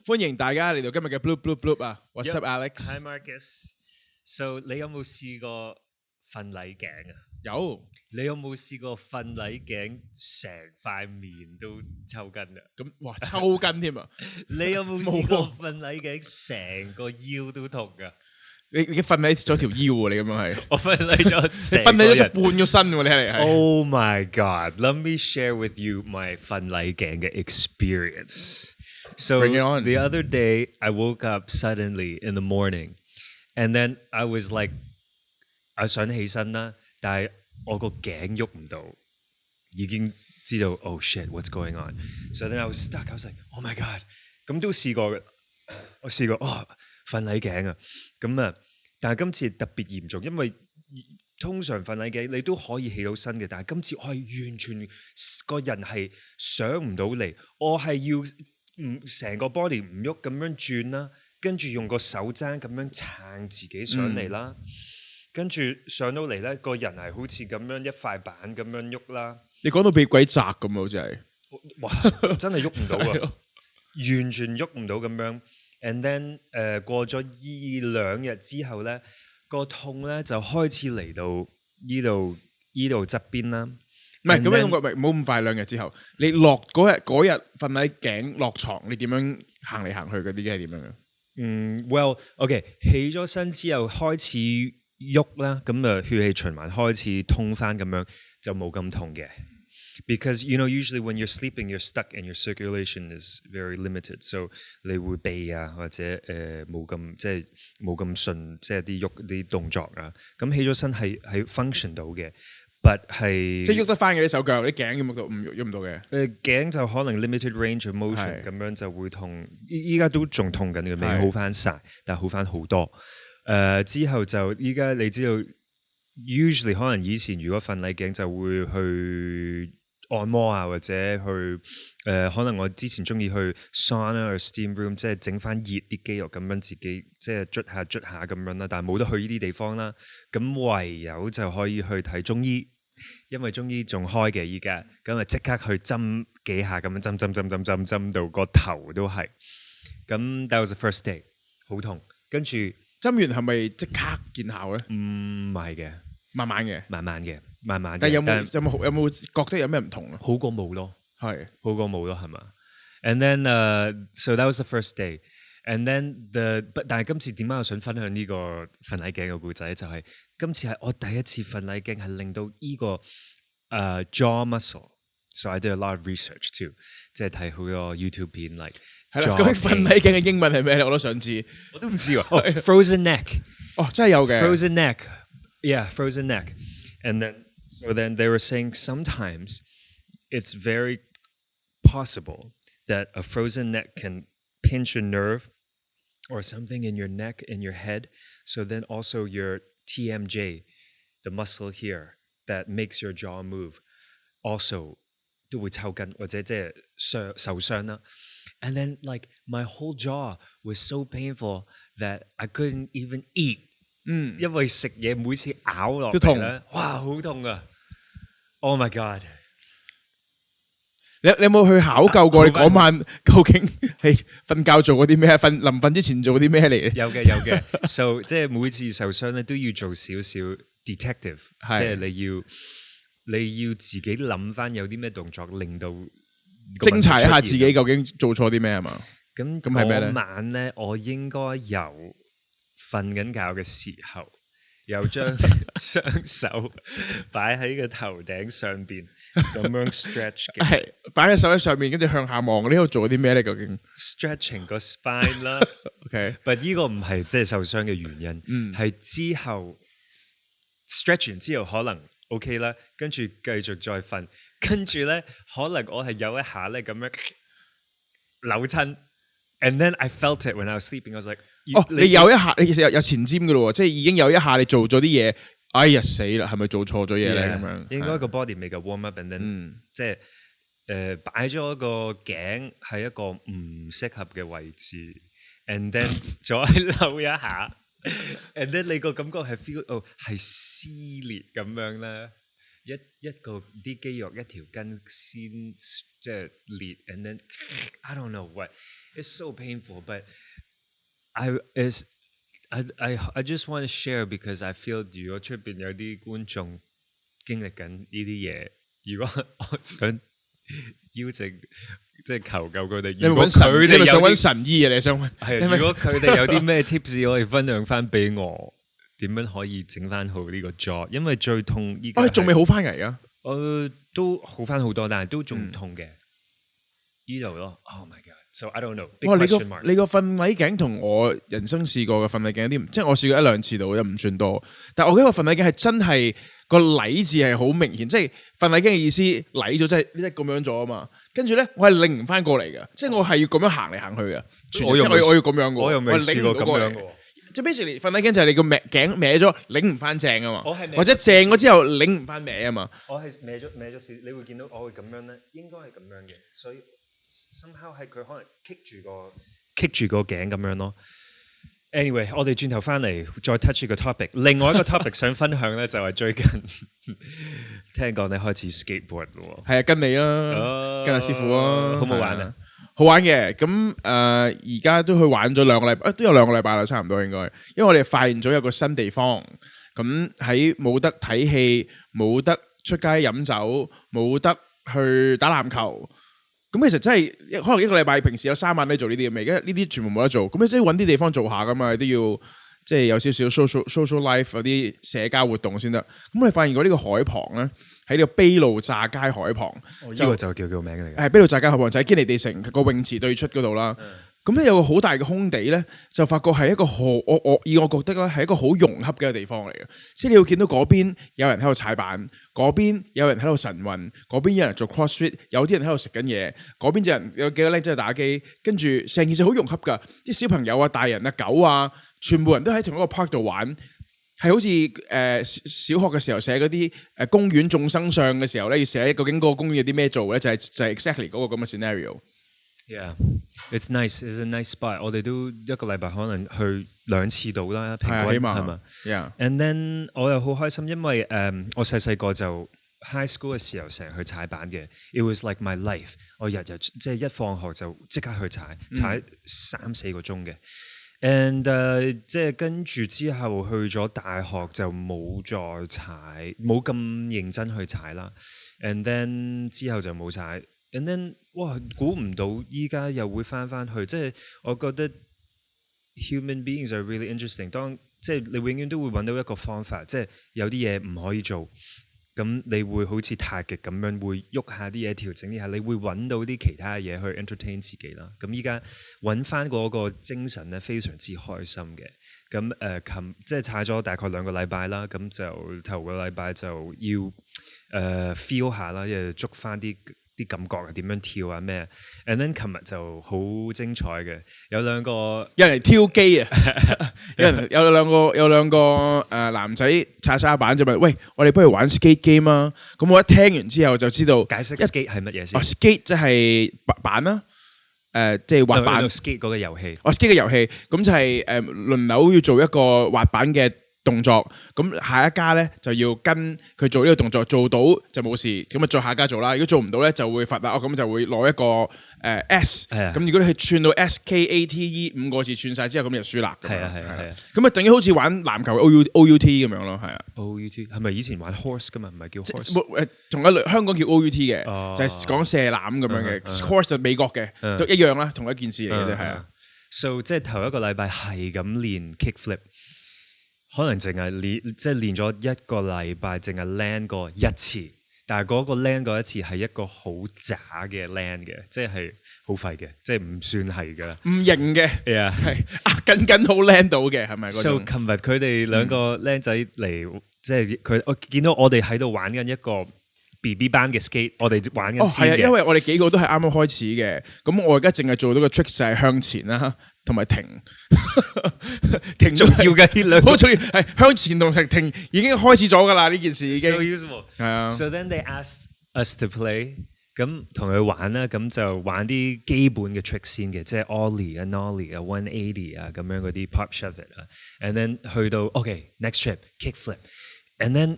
歡迎大家嚟到今日嘅 Bloop 啊 ！What's up, Alex? Hi Marcus. So 你有冇試過瞓禮頸啊？有。你有冇試過瞓禮頸成塊面都抽筋啊？咁哇，抽筋添啊！你有冇試過瞓禮頸成個腰都痛噶？你瞓喺咗條腰喎，你咁樣係。我瞓喺咗成。瞓喺咗半個身喎，你係。Oh my god! Let me share with you my 瞓禮頸嘅 experience. So Bring it on. The other day, I woke up suddenly in the morning, and then I was like, 我想起身啦，但係我個頸喐唔到，已經知道 oh shit, what's going on? So then I was stuck. I was like, oh my god！ 咁都試過嘅，我試過瞓禮頸啊，咁啊，但係今次特別嚴重，因為通常瞓禮頸你都可以起到身嘅，但係今次我係完全個人係上唔到嚟，我係要成個 body 唔喐咁樣轉啦，跟住用個手踭咁樣撐自己上嚟啦，跟住上到嚟咧，個人係好似咁樣一塊板咁樣喐啦。你講到俾鬼砸咁好似係，哇！真係喐唔到啊，完全喐唔到咁樣。And then 過咗2日之後咧，個痛咧就開始嚟到呢度側邊啦。唔係咁樣，冇咁快2日之後，你落嗰日瞓喺頸落床，你點樣行嚟行去嗰啲係點樣嘅？Well，OK， 起咗身之後開始喐啦，咁啊血氣循環開始通翻咁樣，就冇咁痛嘅。Because you know, usually when you're sleeping, you're stuck and your circulation is very limited. So 你會避啊，或者冇咁順，即係啲動作啊。咁起咗身係 function 到嘅。But 係即係喐得翻嘅啲手腳，啲頸喐唔到嘅。頸就可能 limited range of motion 咁樣就會痛，依家都仲痛緊嘅，未好翻晒，但係好翻好多。之後就依家你知道 ，usually 可能以前如果瞓禮頸就會去按摩啊，或者去可能我之前中意去 sauna 或 steam room， 即係整翻熱啲肌肉咁樣自己即係捽下咁樣啦，但係冇得去呢啲地方啦，咁唯有就可以去睇中醫，因為中醫仲開嘅依家，咁啊即刻去針幾下咁樣針到個頭都係，咁 that was the first day， 好痛，跟住針完係咪即刻見效咧？唔係嘅，慢慢嘅。但係有冇覺得有咩唔同啊？好過冇咯，係好過冇咯，係嘛 ？And then so that was the first day. And then 但係今次點解我想分享呢個瞓禮頸嘅故仔？就係今次係我第一次瞓禮頸，係令到呢個jaw muscle. So I did a lot of research too， 即係睇好多 YouTube 片嚟。係啦，咁瞓禮頸嘅英文係咩咧？我都想知。我都唔知喎。Frozen neck。真係有嘅。Frozen neck. Yeah, frozen neck. And then they were saying sometimes it's very possible that a frozen neck can pinch a nerve or something in your neck, in your head. So then also your TMJ, the muscle here that makes your jaw move, also 都會抽筋或者即係受傷啦。And then like my whole jaw was so painful that I couldn't even eat. 因為食嘢每次咬落嚟咧，哇，好痛啊 ！Oh my god！ 你有冇去考究過？你嗰晚究竟係瞓覺做過啲咩？臨瞓之前做啲咩嚟？有嘅。So 即係每次受傷咧都要做少少 detective， 即係你要自己諗翻有啲咩動作令到偵查一下自己究竟做錯啲咩係嘛？咁係咩咧？嗰晚咧，我應該有瞓緊覺嘅時候，又將雙手擺喺個頭頂上邊，咁樣 stretch 嘅。係擺喺手喺上面，跟住向下望。呢度做啲咩咧？究竟 stretching 個 spine 啦。OK， 但呢個唔係即係受傷嘅原因，係之後 stretch 完之後可能 OK 啦，跟住繼續再瞓，跟住咧可能我係有一下咧咁樣扭親 ，and then I felt it when I was sleeping. I was like， 你有一下，你其實有前瞻嘅咯喎，即係已經有一下你做咗啲嘢，哎呀死啦，係咪做錯咗嘢咧？咁樣應該個 body 未夠 warm up，and then 即係擺咗個頸喺一個唔適合嘅位置 ，and then 再扭一下。and then 你個感覺係 feel 係撕裂咁樣啦，一個啲肌肉一條筋先即係裂 ，and then I don't know what， it's so painful. But I just want to share because I feel 如果出邊有啲觀眾經歷緊呢啲嘢，如果我想邀請即係求救佢哋，如果佢哋想揾神醫啊，你想揾係如果佢哋有啲咩 tips 可以分享翻俾我，點樣可以整翻好呢個 jaw？ 因為最痛依家仲未好翻嚟啊！都好翻好多，但係都仲唔痛嘅呢度咯。Oh my god！So I don't know。你個瞓位頸同我人生試過嘅瞓位頸有啲，即係我試過1-2次度，又唔算多。但係我覺得個瞓位頸係真係個禮字係好明顯，即係瞓位頸嘅意思禮咗，即係呢啲咁樣咗啊嘛。跟住咧，我係擰唔翻過嚟嘅，即係我係要咁樣行嚟行去嘅。我要咁樣嘅，我又未試過咁樣嘅。即係 basically 瞓位頸就係你個頸歪咗，擰唔翻正啊嘛。或者正咗之後擰唔翻歪啊嘛。我係歪咗少，你會見到我會咁樣咧，應該係咁樣嘅，所以 somehow 係佢可能棘住個頸咁樣咯。Anyway， 我哋轉頭翻嚟再 touch 個 topic。另外一個 topic 想分享咧，就係最近聽講你開始 skateboard 咯。係啊，跟你啦，跟阿師傅啊，好唔好玩啊？好玩嘅，咁而家都去玩咗2個禮拜，都有2個禮拜啦，差唔多應該。因為我哋發現咗有個新地方，咁喺冇得睇戲、冇得出街飲酒、冇得去打籃球。咁其實真係可能1個禮拜平時有3晚都做呢啲嘢，而家呢啲全部冇得做。咁你真係揾啲地方做下噶嘛，都要即係有少少 social life 嗰啲社交活動先得。咁我哋發現過呢個海旁咧，喺呢個卑路乍街海旁，呢個就叫名嚟嘅。係卑路乍街海旁，就喺堅尼地城個泳池對出嗰度啦。咁咧有個好大嘅空地咧，就發覺係一個我覺得咧係一個好融洽嘅地方嚟嘅。即係你要見到嗰邊有人喺度踩板，嗰邊有人喺度晨運，嗰邊有人做 crossfit， 有啲人喺度食緊嘢，嗰邊有幾個僆仔打機，跟住成件事好融洽㗎。啲小朋友啊、大人啊、狗啊，全部人都喺同一個 park 度玩，係好似小學嘅時候寫嗰啲公園眾生相嘅時候咧，要寫究竟嗰個公園有啲咩做咧，就係 exactly 嗰個咁嘅 scenario。Yeah, it's nice. It's a nice spot. 我哋都1個禮拜可能去2次到啦，平均係嘛 ？And then 我又好開心，因為我細個就 high school 嘅時候成日去踩板嘅。It was like my life。我日日即係一放學就即刻去踩3-4個鐘嘅。And 即係跟住之後去咗大學就冇再踩，冇咁認真去踩啦。And then 之後就冇踩。And then 哇，估唔到依家又會翻去，即係我覺得 human beings are really interesting。即係你永遠都會揾到一個方法，即係有啲嘢唔可以做，咁你會好似太極咁樣會喐下啲嘢調整一下，你會揾到啲其他嘢去 entertain 自己啦。咁依家揾翻嗰個精神咧，非常之開心嘅。咁即係踩咗大概2個禮拜啦，咁就頭個禮拜就要feel 下啦，因為捉翻啲感覺係點樣跳啊咩 ？And then 琴日就好精彩嘅，有2個人嚟挑機啊！有兩個男仔踩沙板就問：喂，我哋不如玩 skate game 啊！咁我一聽完之後就知道解釋 skate 係乜嘢先？skate 即係板啦，即係滑板。skate 嗰個遊戲。skate 嘅遊戲，咁就係輪流要做一個滑板嘅動作，咁下一家咧就要跟佢做呢個動作，做到就冇事，咁啊再下一家做啦。如果做唔到咧就會罰啦，咁就會攞一個S，咁如果你係串到 SKATE 5個字串晒之後，咁就輸啦。係啊，咁啊等於好似玩籃球 OUT 咁樣咯，係啊。OUT 係咪以前玩 horse 噶嘛？唔係叫 horse。同一香港叫 OUT 嘅，就係講射籃咁樣嘅。horse 就美國嘅，都一樣啦，同一件事嚟嘅啫，係啊。So 即係頭1個禮拜係咁練 kickflip。可能淨係練咗1個禮拜，淨係 land 過1次，但係嗰個 land 過1次係一個好渣嘅 land 嘅，即係好廢嘅，即係唔算係㗎，唔型嘅，係緊好 land 到嘅，係咪嗰種？ So 琴日佢哋2個僆仔嚟，即係我見到我哋喺度玩緊一個 BB 班嘅 skate， 我哋玩緊先嘅。因為我哋幾個都係啱啱開始嘅，咁我而家淨係做到個 trick 就係向前啦。同埋停重要嘅呢兩個，好重要係向前同停已經開始咗㗎啦，呢件事已經。So useful。係啊。So then they asked us to play， 咁同佢玩啦，咁就玩啲基本嘅 trick 先嘅，即係 ollie 啊、nollie 啊、180啊咁樣嗰啲 pop shove it 啊 ，and then 去到 next trip kick flip，and then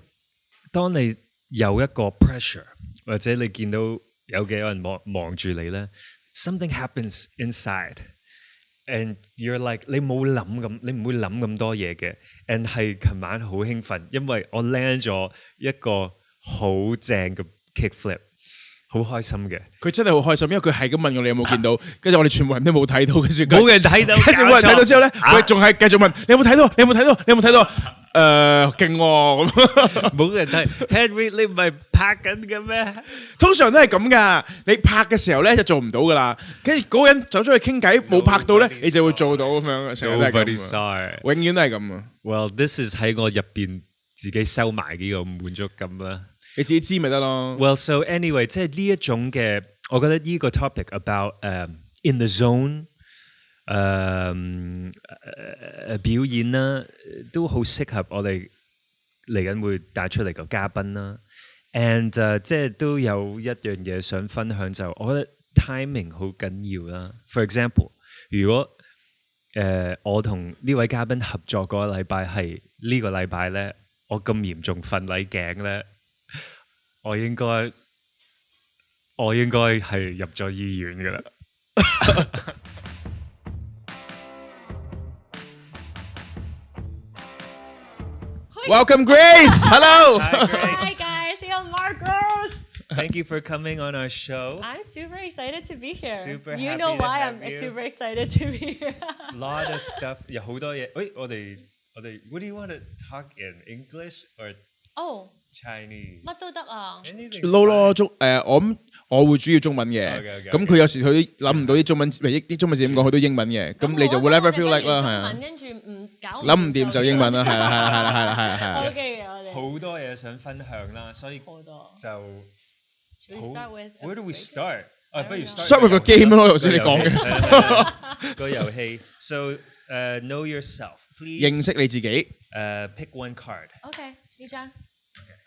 當你有一個 pressure 或者你見到有幾個人望住你咧 ，something happens inside。And you're like 你唔會諗咁多嘢嘅。And 係琴晚好興奮，因為我 land 咗一個好正嘅 kickflip， 好開心嘅。佢真係好開心，因為佢係咁問我你有冇見到，跟住我哋全部人都冇睇到，跟住冇人睇到，跟住冇人睇到之後咧，佢仲係繼續問你有冇睇到？你有冇睇到？你有冇睇到？勁喎咁，冇人睇。Henry 你唔係拍緊嘅咩？通常都係咁噶，你拍嘅時候咧就做唔到噶啦，跟住嗰個人走咗去傾偈冇拍到咧，你就會做到咁樣，成日都係咁，永遠都係咁啊。Well, this is 喺我入邊自己收埋呢個滿足感啦。你自己知咪得咯。Well, so anyway， 即係呢一種嘅，我覺得呢個 topic about in the zone。表演啦，都好適合我哋嚟緊會帶出嚟個嘉賓啦。And 即係都有一樣嘢想分享，就我覺得 timing 好緊要啦。For example， 如果我同呢位嘉賓合作嗰個禮拜係呢個禮拜咧，我咁嚴重瞓捩頸咧，我應該係入咗醫院㗎啦。Welcome, Grace. Hello. Hi, Grace. Hi, guys. I'm Marcos. Thank you for coming on our show. I'm super excited to be here. Super you happy know to why have I'm you. super excited to be here. Lot of stuff. 有好多嘢。喂，我哋 What do you want to talk in English or oh, Chinese？ 乜都得啊。撈咯，我會主要中文嘅，咁佢有時佢諗唔到啲中文字點講，佢都英文嘅，咁你就 whatever feel like 啦，係啊。跟住唔搞諗唔掂就英文啦，係啦。 OK 嘅，我哋好多嘢想分享啦，所以好多。就 Should we start with? Where do we start？ 不如 start with 個 game 咯，頭先你講嘅個遊戲。So know yourself, please. 認識你自己。Pick one card. OK，呢張。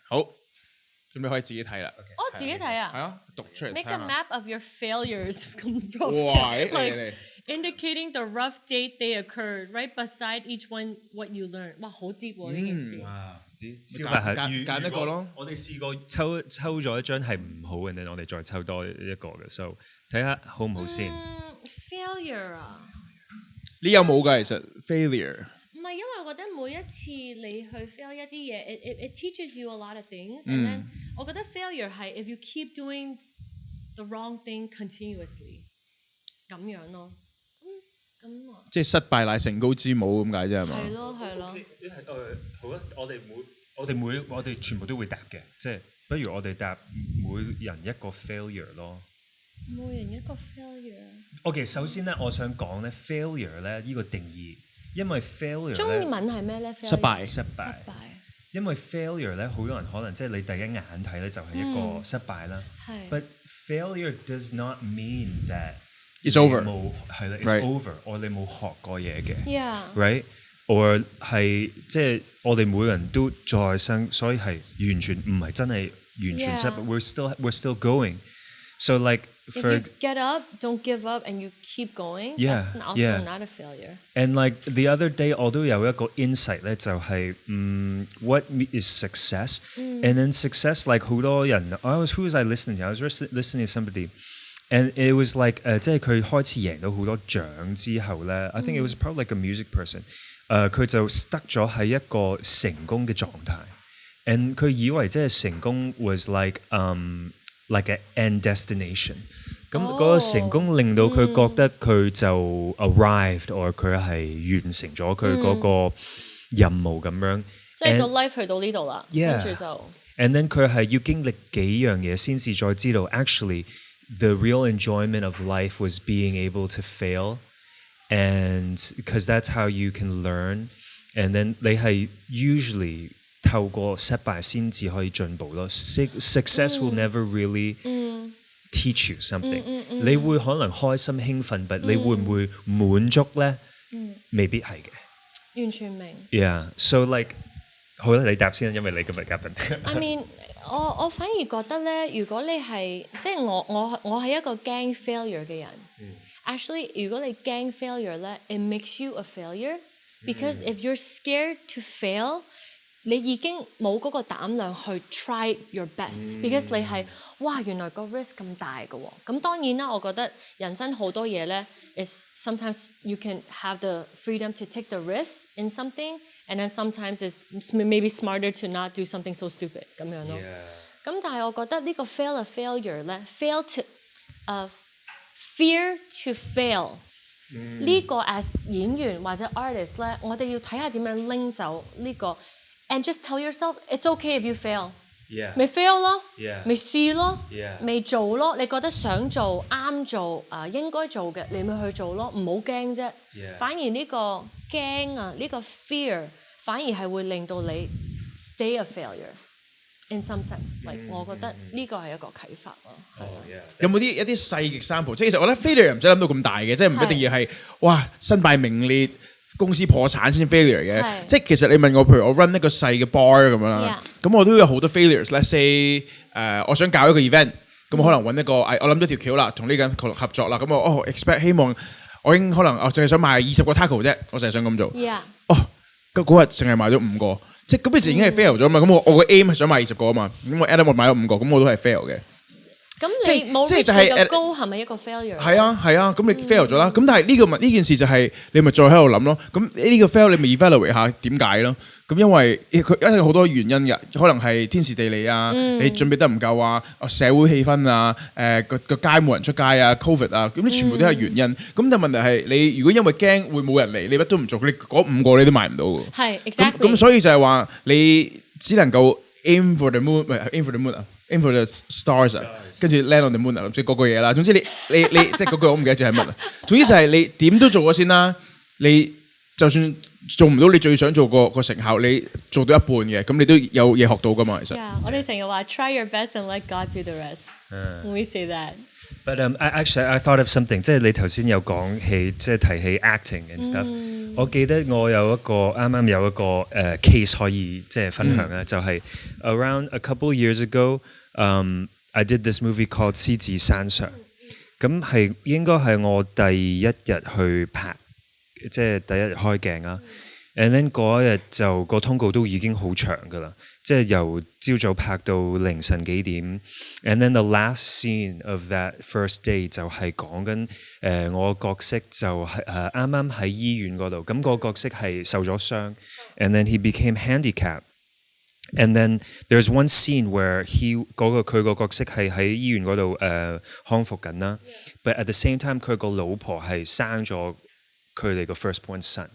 好，咁你可以自己睇啦。我自己睇啊。係啊，讀出嚟。 Make a map of your failures. 哇！like indicating the rough date they occurred, right beside each one what you learned. 哇，好 deep 喎呢件事。哇！揀一個咯。我哋試過抽咗一張係唔好嘅，然後我哋再抽多一個嘅，so 睇下好唔好先。Failure 啊。你有冇㗎？其實 failure。唔係，因為我覺得每一次你去 fail 一啲嘢，it teaches you a lot of things。And then 我覺得 failure 係 if you keep doing the wrong thing continuously 咁樣咯。咁啊。即係失敗乃成功之母咁解啫係嘛？係咯係咯。好啊，我哋全部都會答嘅，即係不如我哋答每人一個 failure 咯。每人一個 failure。OK， 首先咧，我想講咧 failure 咧呢個定義。因為 failure 中文係咩咧？失敗。因為 failure 咧，好多人可能即係你第一眼睇咧就係一個失敗啦。But failure does not mean that it's over。係啦 ，it's over， 我哋冇學過嘢嘅。Yeah。Right？ or 係即係我哋每人都再生，所以係完全唔係真係完全失敗。We're still going。So like if you get up, don't give up, and you keep going. That's also not a failure. And like the other day， 我都有一個 insight 咧，就係what is success? And then success like 好多人，who was I listening to? I was listening to somebody, and it was like 即係佢開始贏到好多獎之後咧，I think it was probably like a music person。佢就 stuck 咗喺一個成功嘅狀態，and 佢以為即係成功 was like like an end destination。咁嗰個成功令到佢覺得佢就 arrived， or 佢係完成咗佢嗰個任務咁樣。即係個 life 去到呢度啦，跟住就。And then 佢係要經歷幾樣嘢先至再知道 actually the real enjoyment of life was being able to fail。And because that's how you can learn, and then 你係 usually 透過失敗先至可以進步咯。Success will never really teach you something。你會可能開心興奮，但你會唔會滿足咧？未必係嘅。完全明。Yeah, so like 好啦，你答先，因為你今日嘉賓。I mean， 我反而覺得咧，如果你係即係我係一個驚 failure 嘅人。Actually， 如果你驚 failure 咧，it makes you a failure because if you're scared to fail，你已經冇嗰個膽量去 try your best，because 你係哇原來個 risk 咁大嘅喎。咁當然啦，我覺得人生好多嘢咧 is sometimes you can have the freedom to take the risk in something，and then sometimes is maybe smarter to not do something so stupid 咁樣咯。咁但係我覺得呢個 failure 咧 fail to fear to fail。呢個 as 演員或者 artist 咧，我哋要睇下點樣拎走呢個 ，and just tell yourself it's okay if you fail，咪 fail 咯，咪試咯，咪做咯。你覺得想做啱做應該做嘅，你咪去做咯，唔好驚啫。反而呢個驚啊，呢個 fear 反而係會令到你 stay a failure。In some sense，like 我覺得呢個係一個啟發咯。有冇一啲細嘅 example？ 即係其實我覺得 failure 唔使諗到咁大嘅，即係唔一定要係哇身敗名裂、公司破產先 failure 嘅。即係其實你問我，譬如我 run 一個細嘅 bar 咁樣啦，咁我都有好多 failures。Let's say 我想搞一個 event，咁可能揾一個我諗咗條橋啦，同呢個人合作啦，咁我expect 希望我已經可能我淨係想賣20個 taco 啫，我淨係想咁做。嗰日淨係賣咗5個。即係咁，你就已經係 fail 咗嘛？咁我個 aim 係想買20個啊嘛。咁我 Adam 我買咗5個，咁我都係 fail 嘅。咁你冇 reach 到高係咪一個 failure？係啊，咁你 fail 咗啦。咁但係呢件事就係你咪再喺度諗咯。咁呢個 fail 你咪 evaluate 下點解咯？咁因為佢一定有好多原因嘅，可能係天時地利啊，你準備得唔夠啊，社會氣氛啊，個街冇人出街啊 ，covid 啊，咁呢全部都係原因。咁但係問題係你如果因為驚會冇人嚟，你乜都唔做，你嗰5個你都賣唔到㗎。係 exactly。咁所以就係話你只能夠 aim for the moon， 唔係 aim for the moon 啊 ，aim for the stars 啊，跟住 land on the moon 啊，即係嗰個嘢啦。總之你即係嗰句我唔記得咗係乜啦。總之就係你點都做咗先啦，你就算做唔到你最想做個成效，你做到一半嘅，咁你都有嘢學到噶嘛，其實。我哋成日話 try your best and let God do the rest。We say that。But actually I thought of something， 即係你頭先有講起，即係提起 acting and stuff。我記得我有一個啱啱有一個case 可以即係分享咧，就係 around a couple years ago，I did this movie called 獅子山上。咁係應該係我第一日去拍。即係第一日開鏡啦 ，and then 嗰一日就個通告都已經好長㗎啦，即係由朝早拍到凌晨幾點 ，and then the last scene of that first day 就係講緊我角色就係啱啱喺醫院嗰度，咁個角色係受咗傷 ，and then he became handicapped。And then there's one scene where 佢個角色係喺醫院嗰度康復緊啦 ，but at the same time 佢個老婆係生咗。佢哋個 firstborn son，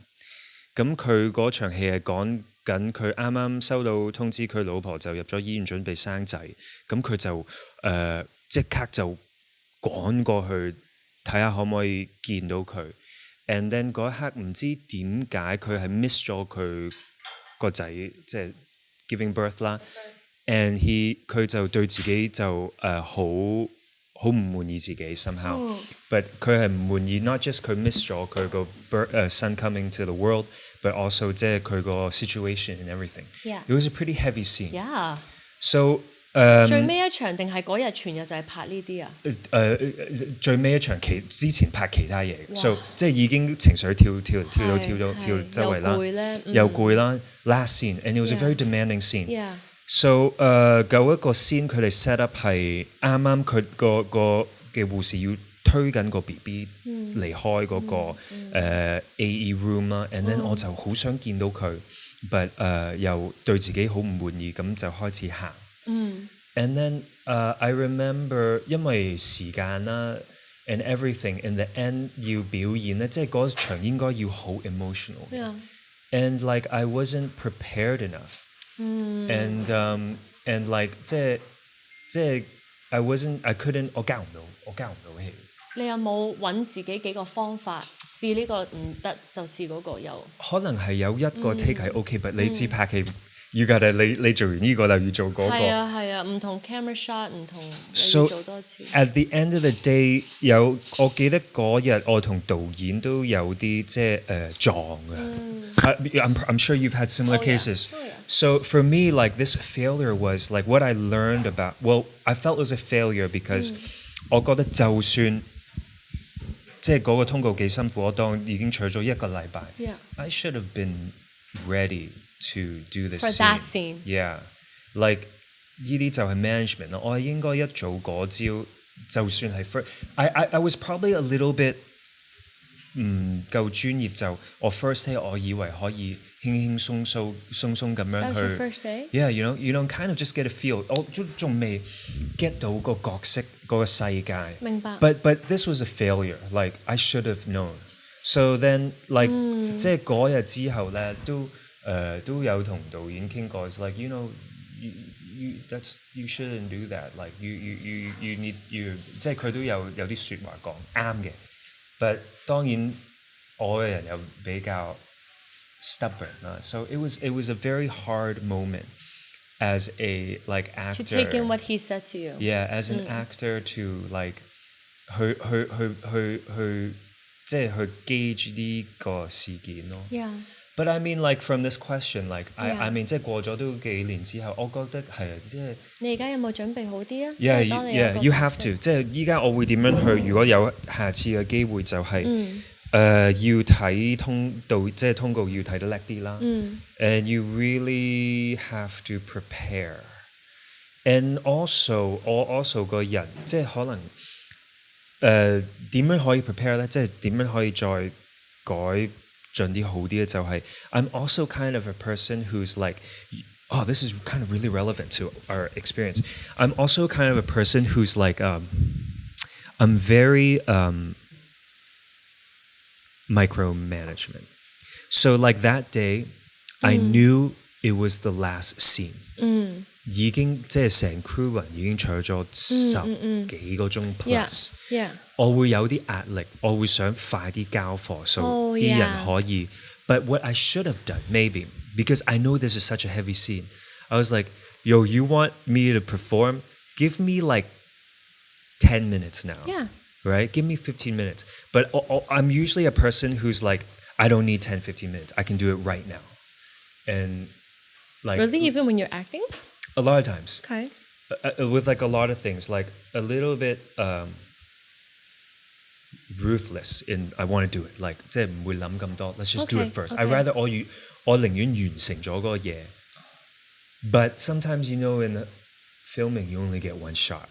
咁佢嗰場戲係講緊佢啱啱收到通知，佢老婆就入咗醫院準備生仔，咁佢就即刻就趕過去睇下可唔可以見到佢 ，and then 嗰一刻唔知點解佢係 miss 咗佢個仔，即係 giving birth 啦 ，and 佢就對自己就好唔滿意自己 somehow，but 佢係唔滿意 not just 佢 miss 咗佢個son coming to the world，but also 即係佢個 situation and everything。It was a pretty heavy scene。So 最尾一場定係嗰日全日就係拍呢啲啊？最尾一場之前拍其他嘢 ，so 即係已經情緒跳到周圍啦，又攰啦。Last scene and it was a very demanding scene。So 有一個 scene 佢哋 set up 係啱啱佢個嘅護士要推緊個 BB 離開嗰個AE room 啦 ，and then 我就好想見到佢 ，but 又對自己好唔滿意，咁就開始行。And then I remember 因為時間啦 and everything in the end 要表演咧，即係嗰場應該要好 emotional。And like I wasn't prepared enough。And like 即係 I couldn't 我交唔到戲。你有冇揾自己幾個方法試呢個唔得就試嗰個有？可能係有一個 take 係 OK，but 你知拍戲要㗎你做完呢個就要做嗰個。係啊，唔同 camera shot 唔同，你要做多次。At the end of the day 我記得嗰日我同導演都有啲即係撞嘅。I'm sure you've had similar cases。So for me, like this failure was like what I learned about. Well, I felt it was a failure because 我覺得就算即係嗰個通告幾辛苦，我當已經取咗1個禮拜。I should have been ready to do the For scene. that scene. Yeah, like 呢啲就係 management 咯。我係應該一早嗰朝，就算係 I was probably a little bit 唔夠專業，就我 first day 我以為可以輕輕鬆咁樣 That was 去。 your first day? Yeah, you know, kind of just get a feel. 我仲未 get 到個角色嗰個世界。明白。But this was a failure. Like I should have known. So then, like 即係嗰日之後咧，都有同導演傾過。It's like you know, you shouldn't do that. Like you need 即係佢都有啲説話講啱嘅。But 當然我嘅人又比較 stubborn 啦。So it was a very hard moment as a like actor To take in what he said to you. Yeah, as an actor to like 去即係去 gauge 呢個事件咯。Yeah. But I mean like from this question, like I mean 即係過咗都幾年之後，我覺得係即係。你而家有冇準備好啲啊？ Yeah, you have to。即係依家我會點樣去？如果有下次嘅機會就係要睇即係通告要睇得叻啲啦。And you really have to prepare. And also 我 also 個人即係可能點樣可以 prepare 咧？即係點樣可以再改進啲好啲咧？就係 I'm also kind of a person who's like oh, this is kind of really relevant to our experience. I'm also kind of a person who's like I'm very micromanagement. So like that day, I knew it was the last scene. 已經即係成 crew 人已經坐咗10幾個鐘 plus， 我會有啲壓力，我會想快啲交貨，所以啲人可以。But what I should have done, maybe, because I know this is such a heavy scene, I was like, yo, you want me to perform? Give me like 10 minutes now. Yeah. Right? Give me 15 minutes. But I'm usually a person who's like, I don't need 10, 15 minutes. I can do it right now. And like Really? Even when you're acting? A lot of times. Okay. With like a lot of things, like a little bit ruthless in I want to do it. Like 即係唔會諗咁多 let's just do it first. I rather 我寧願完成咗嗰個嘢。But sometimes you know in filming you only get one shot.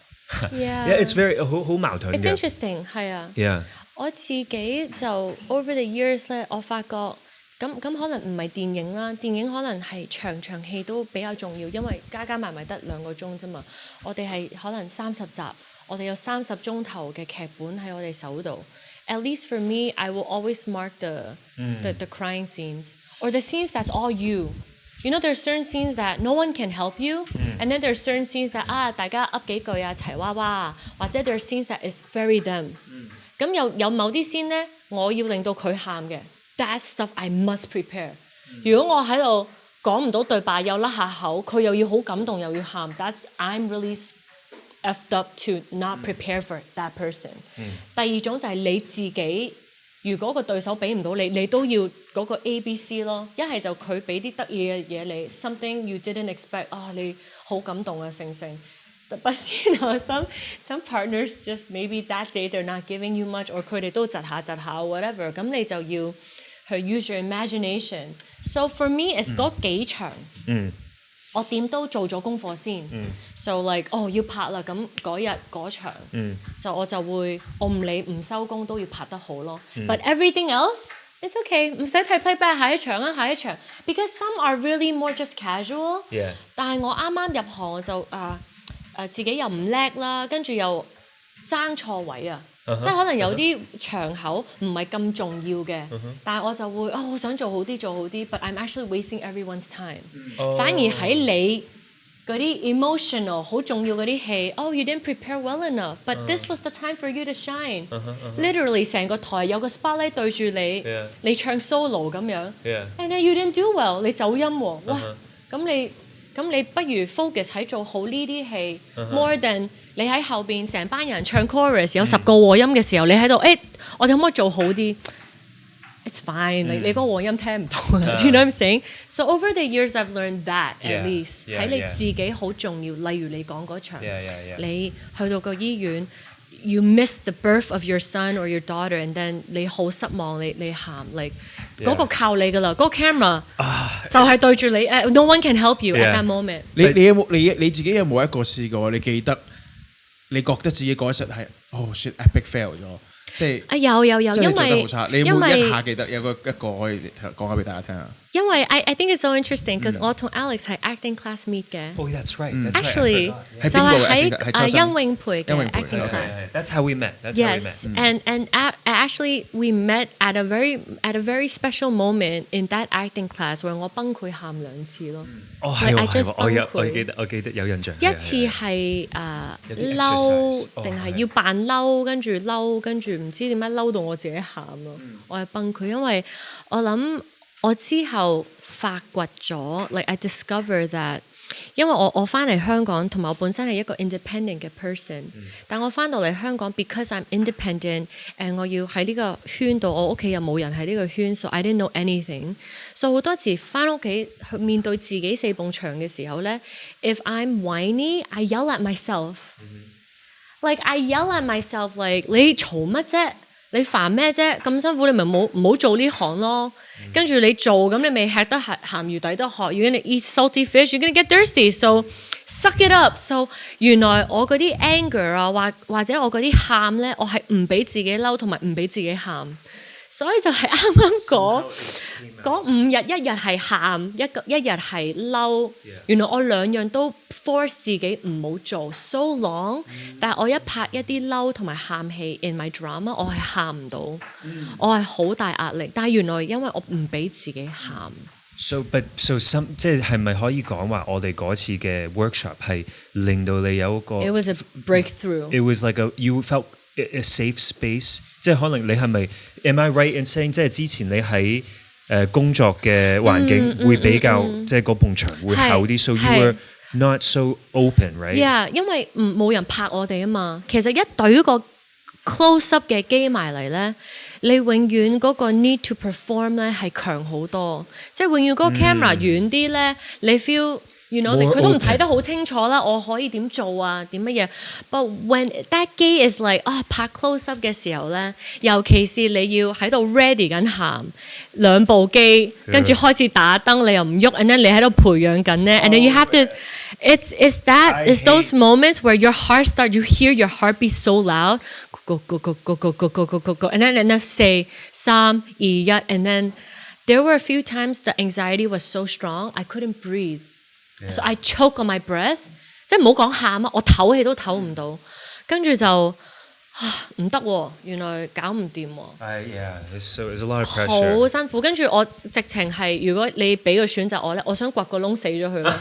Yeah. Yeah, it's very 好矛盾嘅。It's interesting， 係啊。Yeah. 我自己就 over the years 咧，我發覺咁可能唔係電影啦，電影可能係場戲都比較重要，因為加埋得2個鐘啫嘛。我哋係可能30集，我哋有30鐘頭嘅劇本喺我哋手度。At least for me, I will always mark the crying scenes or the scenes that's all you. You know, there's certain scenes that no one can help you, and then there's certain scenes that 大家噏幾句啊，齊娃娃啊，或者 there's scenes that is very them。咁有某啲 scene 咧，我要令到佢喊嘅。That stuff I must prepare。如果我喺度講唔到對白，又甩下口，佢又要好感動，又要喊。That's I'm really effed up to not prepare for that person。第二種就係你自己，如果個對手俾唔到你，你都要嗰個 ABC 咯。一係就佢俾啲得意嘅嘢你 ，something you didn't expect，你好感動啊，成。But you know, some partners just maybe that day they're not giving you much， or 佢哋都窒下 whatever， 咁你就要去 use your imagination。So for me， it's 嗰幾場，我點都做咗功課先。So like 要拍啦，咁嗰日嗰場，我就會我唔理唔收工都要拍得好咯。But everything else。It's okay， 唔使睇 playback， 下一場。Because some are really more just casual。但係我啱啱入行就自己又唔叻啦，跟住又爭錯位啊，即係可能有啲場口唔係咁重要嘅，但係我就會我想做好啲，but I'm actually wasting everyone's time。反而喺你嗰啲 emotional 好重要嗰啲戲，you didn't prepare well enough，but this was the time for you to shine。Literally 成個台有個 spotlight 對住你，你唱 solo 咁樣，and then you didn't do well， 你走音喎，哇！咁你不如 focus 喺做好呢啲戲 ，more than 你喺後邊成班人唱 chorus 有10個和音嘅時候，你喺度我哋可唔可以做好啲 ？It's fine， 你嗰個和音聽唔到啦。Do you know what I'm saying? So over the years I've learned that at least 喺你自己好重要。例如你講嗰場，你去到個醫院。You miss the birth of your son or your daughter, and then 你好失望，你喊，like 嗰個靠你噶啦，嗰個 camera 就係對住你，no one can help you at Yeah. that moment。你有冇你自己有冇一個試過？你記得你覺得自己嗰一時係shit epic fail 咗，即係有，真係做得因為好差。你有冇一下記得有一個可以講下俾大家聽啊？因為 I think it's so interesting，because 我同 Alex 係 acting class meet 嘅。 Oh, that's right. Actually，喺就邊個係嘅 acting？ 喺喺殷永培嘅殷永培 acting okay. class。 That's how we met. Yes, and actually we met at a very special moment in that acting class where 我崩潰喊2次咯。哦， Like, 係 I 喎， just 係喎，我 崩潰記得有印象。一次係有啲嬲 exercise，定係係要扮嬲，跟住唔知點解嬲到我自己喊咯。我係崩潰，因為我諗我之後發掘咗 ，like I discovered that。因為我翻嚟香港，同埋我本身係一個 independent 嘅 person，但我翻到嚟香港 because I'm independent，我要喺呢個圈度，我屋企又冇人喺呢個圈 ，so I didn't know anything。所以好多時翻屋企去面對自己4埲牆嘅時候咧 ，if I'm whiny，I yell at myself。Like I yell at myself like 你嘈乜啫？你煩咩啫？咁辛苦你咪唔好做呢行咯。跟住你做咁你咪吃得鹹魚抵得渴。You're gonna eat salty fish, you're gonna get thirsty. So suck it up. So 原來我嗰啲 anger 啊，或者我嗰啲喊咧，我係唔俾自己嬲，同埋唔俾自己喊。所以就係啱啱嗰5日，一日係喊，一日係嬲。原來我2樣都 force 自己唔好做 so long，但係我一拍一啲嬲同埋喊戲 in my drama， 我係喊唔到，我係好大壓力。但係原來因為我唔俾自己喊。So some 即係咪可以講話我哋嗰次嘅 workshop 係令到你有一個 It was a breakthrough. It was like you felt a safe space， 即係可能你係咪 Am I right in saying 即係之前你喺工作嘅環境會比較即係嗰埲牆會厚啲 ，so you were not so open, right? Yeah， 因為冇人拍我哋啊嘛。其實一懟個 close up 嘅機埋嚟咧，你永遠嗰個 need to perform 咧係強好多，即係永遠嗰個 camera 遠啲咧，你 feel。佢都唔睇得好清楚啦，我可以點做啊？點乜嘢 ？But when that 機 is like 拍 close up 嘅時候咧，尤其是你要喺度 ready 緊喊2部機，跟住開始打燈，你又唔喐 ，and then 你喺度培養緊咧 ，and then you have to it's those moments where your heart you hear your heartbeat so loud， go go go go go go go go go go，and then say 3、2、1， and then there were a few times the anxiety was so strong I couldn't breathe。So I choke on my breath， 即係唔好講喊啊，我唞氣都唞唔到，跟住就唔得喎，原來搞唔掂喎。Yeah，it's a lot of pressure。好辛苦，跟住我直情係，如果你俾個選擇我咧，我想掘個窿死咗佢咯。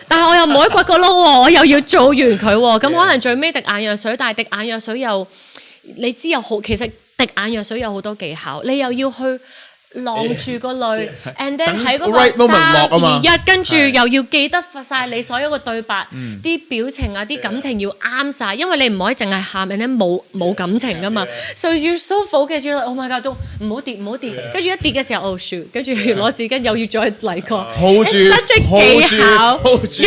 但係我又唔可以掘個窿喎，我又要做完佢喎，咁可能最尾滴眼藥水，但係滴眼藥水又你知有好，其實滴眼藥水有好多技巧，你又要去晾住個淚 ，and then 喺嗰個3、2、1，跟住又要記得晒你所有嘅對白，啲表情啊、啲感情要啱晒，因為你唔可以淨係喊 ，and then 冇感情噶嘛。So you're so focused， you're like oh my god， 都唔好跌，跟住一跌嘅時候 ，oh shoot， 跟住攞紙巾又要再嚟過 ，hold 住，技巧 ，hold 住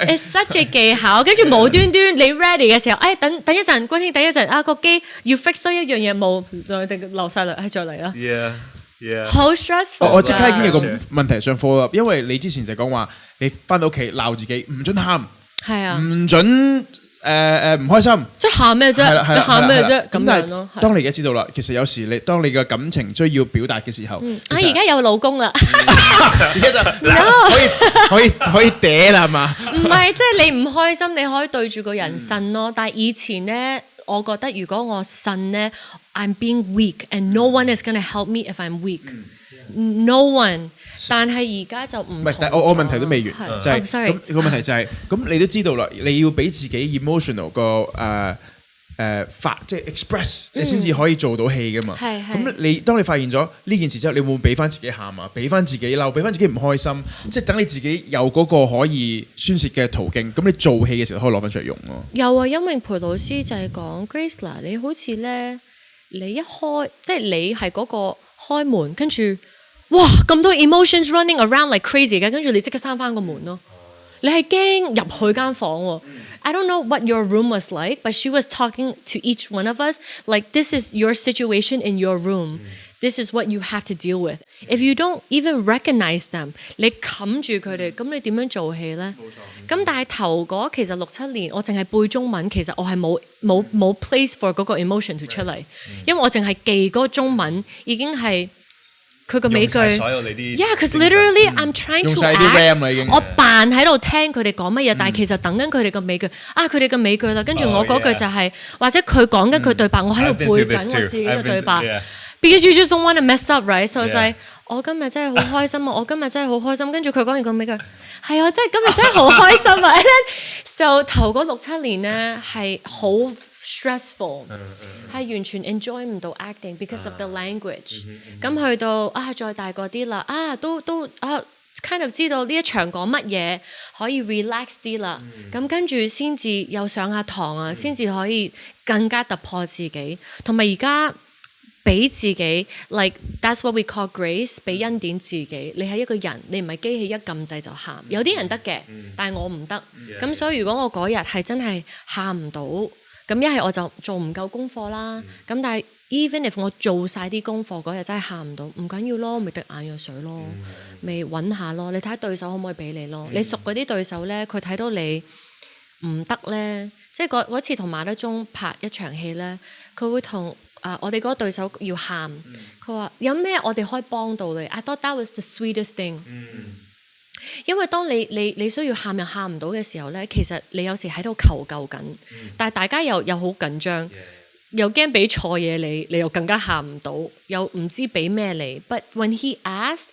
，it's such a 技巧。跟住無端端你 ready 嘅時候，等一陣，君馨等一陣啊，個機要 fix 多一樣嘢冇，流晒淚，再嚟啦。好 stressful。我即刻已經有個問題想 follow up， 因為你之前就講話你翻到屋企鬧自己唔准喊，係啊，唔准唔開心，即係喊咩啫？你喊咩啫？咁樣咯。當你而家知道啦，其實有時當你嘅感情需要表達嘅時候，而家有老公啦，而家就可以嗲啦，係嘛？唔係，即係你唔開心，你可以對住個人呻咯。但係以前咧，我覺得如果我呻咧，I'm being weak and no one is gonna help me if I'm weak. No one。但係而家就唔係，但係我問題都未完，就係咁個問題就係咁，你都知道啦，你要俾自己 emotional 個發即係 express，你先至可以做到戲噶嘛。咁當你發現咗呢件事之後，你會唔會俾翻自己喊啊？俾翻自己嬲，俾翻自己唔開心，即係等你自己有嗰個可以宣泄嘅途徑。咁你做戲嘅時候可以攞翻出嚟用咯。有啊，因為培老師就係講 Grace 嗱，你好似咧，你一開即係你係嗰個開門，跟住哇咁多 emotions running around like crazy 嘅，跟住你即刻閂翻個門咯。你係驚入去間房喎。I don't know what your room was like, but she was talking to each one of us like this is your situation in your room, This is what you have to deal with. If you don't even recognize them， 你冚住佢哋，咁你點樣做戲呢？咁但係頭嗰其實6-7年，我淨係背中文，其實我係冇 place for 嗰個 emotion to 出嚟，因為我淨係記嗰個中文已經係佢個美句。Yeah，because literally I'm trying to act， 我扮喺度聽佢哋講乜嘢，但係其實等緊佢哋個美句啊，佢哋嘅美句啦，跟住我嗰句就係或者佢講緊佢對白，我喺度背緊我自己嘅對白。Because you just don't want to mess up, right? So it's like 我今日真係好開心啊！我今日真係好開心。跟住佢講完個尾句，係啊，真係今日真係好開心啊 ！And then so 頭嗰6-7年咧係好 stressful， 係完全 enjoy 唔到 acting because of the language。咁去到再大個啲啦，都kind of 知道呢一場講乜嘢，可以 relax 啲啦。咁跟住先至又上下堂啊，先至可以更加突破自己，同埋而家。俾自己 like that's what we call grace， 俾恩典自己。你係一個人，你唔係機器一撳掣就喊。有啲人得嘅，但係我唔得。咁所以如果我嗰日係真係喊唔到，咁一係我就做唔夠功課啦。咁但係 even if 我做晒啲功課嗰日真係喊唔到，唔緊要咯，咪滴眼藥水咯，咪揾下咯。你睇下對手可唔可以俾你咯？你熟嗰啲對手咧，佢睇到你唔得咧，即係嗰次同馬德鐘拍一場戲咧，佢會同。我哋嗰個對手要喊，佢話有咩我哋可以幫到你 ？I thought that was the sweetest thing。因為當你需要喊又喊唔到嘅時候咧，其實你有時喺度求救緊，但係大家又好緊張，又驚俾錯嘢你又更加喊唔到，又唔知俾咩你。But when he asked，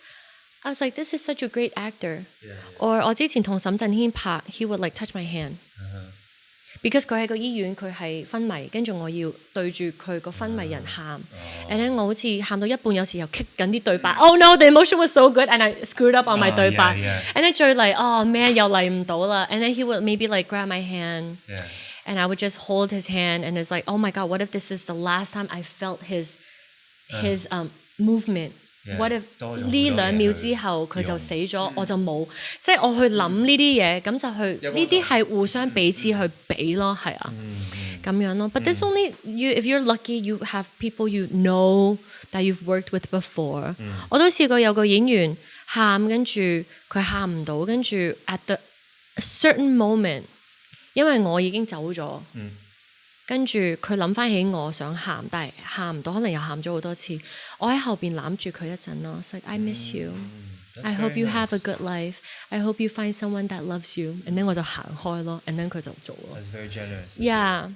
I was like this is such a great actor。or 我之前同沈振軒拍 ，he would like touch my hand。Because 佢喺個醫院，佢係昏迷，跟住我要對住佢個昏迷人喊，and then 我好似喊到一半，有時又棘緊啲對白。Oh no, the emotion was so good, and I screwed up on my 對白。And then 最嚟，oh man， 又嚟唔到啦。And then he would maybe like grab my hand, and I would just hold his hand, and it's like, oh my god, what if this is the last time I felt his movement？What if 呢2秒之後佢就死咗，我就冇，即係我去諗呢啲嘢，咁就去呢啲係互相彼此去俾咯，係啊，咁樣咯。But there's only you if you're lucky, you have people you know that you've worked with before。我都試過有個演員喊，跟住佢喊唔到，跟住 at the certain moment， 因為我已經走咗。跟住佢諗翻起我想喊，但係喊唔到，可能又喊咗好多次。我喺後邊攬住佢一陣咯。It's like I miss you. I hope you have a good life. I hope you find someone that loves you. And then 我就行開咯。And then 佢就做咯。That's very generous. Yeah.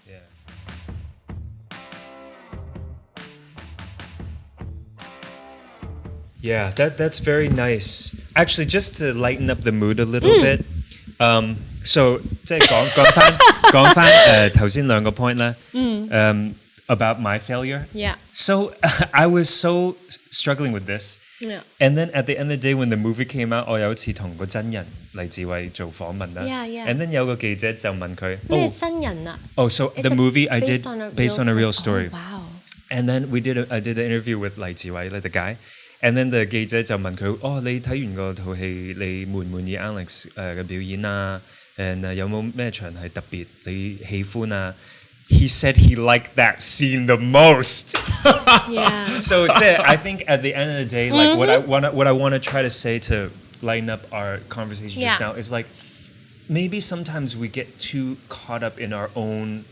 Yeah, that's very nice. Actually, just to lighten up the mood a little bit. So 即係講翻頭先2個 point 啦。About my failure. Yeah. So I was so struggling with this. Yeah. And then at the end of the day, when the movie came out， 我有一次同個真人黎志偉做訪問啦。Yeah. And then 有個記者就問佢咩真人啊？Oh, so the movie I did based on a real story. Oh, wow. And then I did an interview with 黎志偉 like the guy. And then the 記者就問佢：你睇完個套戲，你滿唔滿意 Alex 嘅表演啊？有冇咩場係特別你喜歡啊？He said he liked that scene the most. Yeah. So I think at the end of the day, like what I want to try to say to lighten up our conversation just now is like maybe sometimes we get too caught up in our own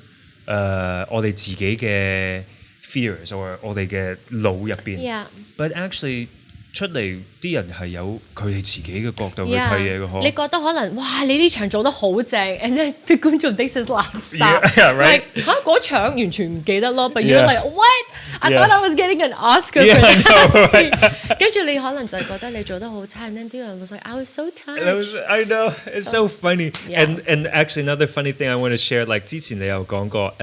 我哋自己嘅 fears or 我哋嘅腦入邊。Yeah. But actually 出嚟啲人係有佢哋自己嘅角度去睇嘢嘅嗬。你覺得可能哇，你呢場做得好正 ，and then 啲觀眾 this is 垃圾。Yeah, right. 嚇嗰場完全唔記得咯，but you're like what? I thought I was getting an Oscar for that scene。跟住你可能就係覺得你做得好差，and then 啲人 was like I was so touched。I know, it's so funny. And actually another funny thing I want to share, like 之前你有講過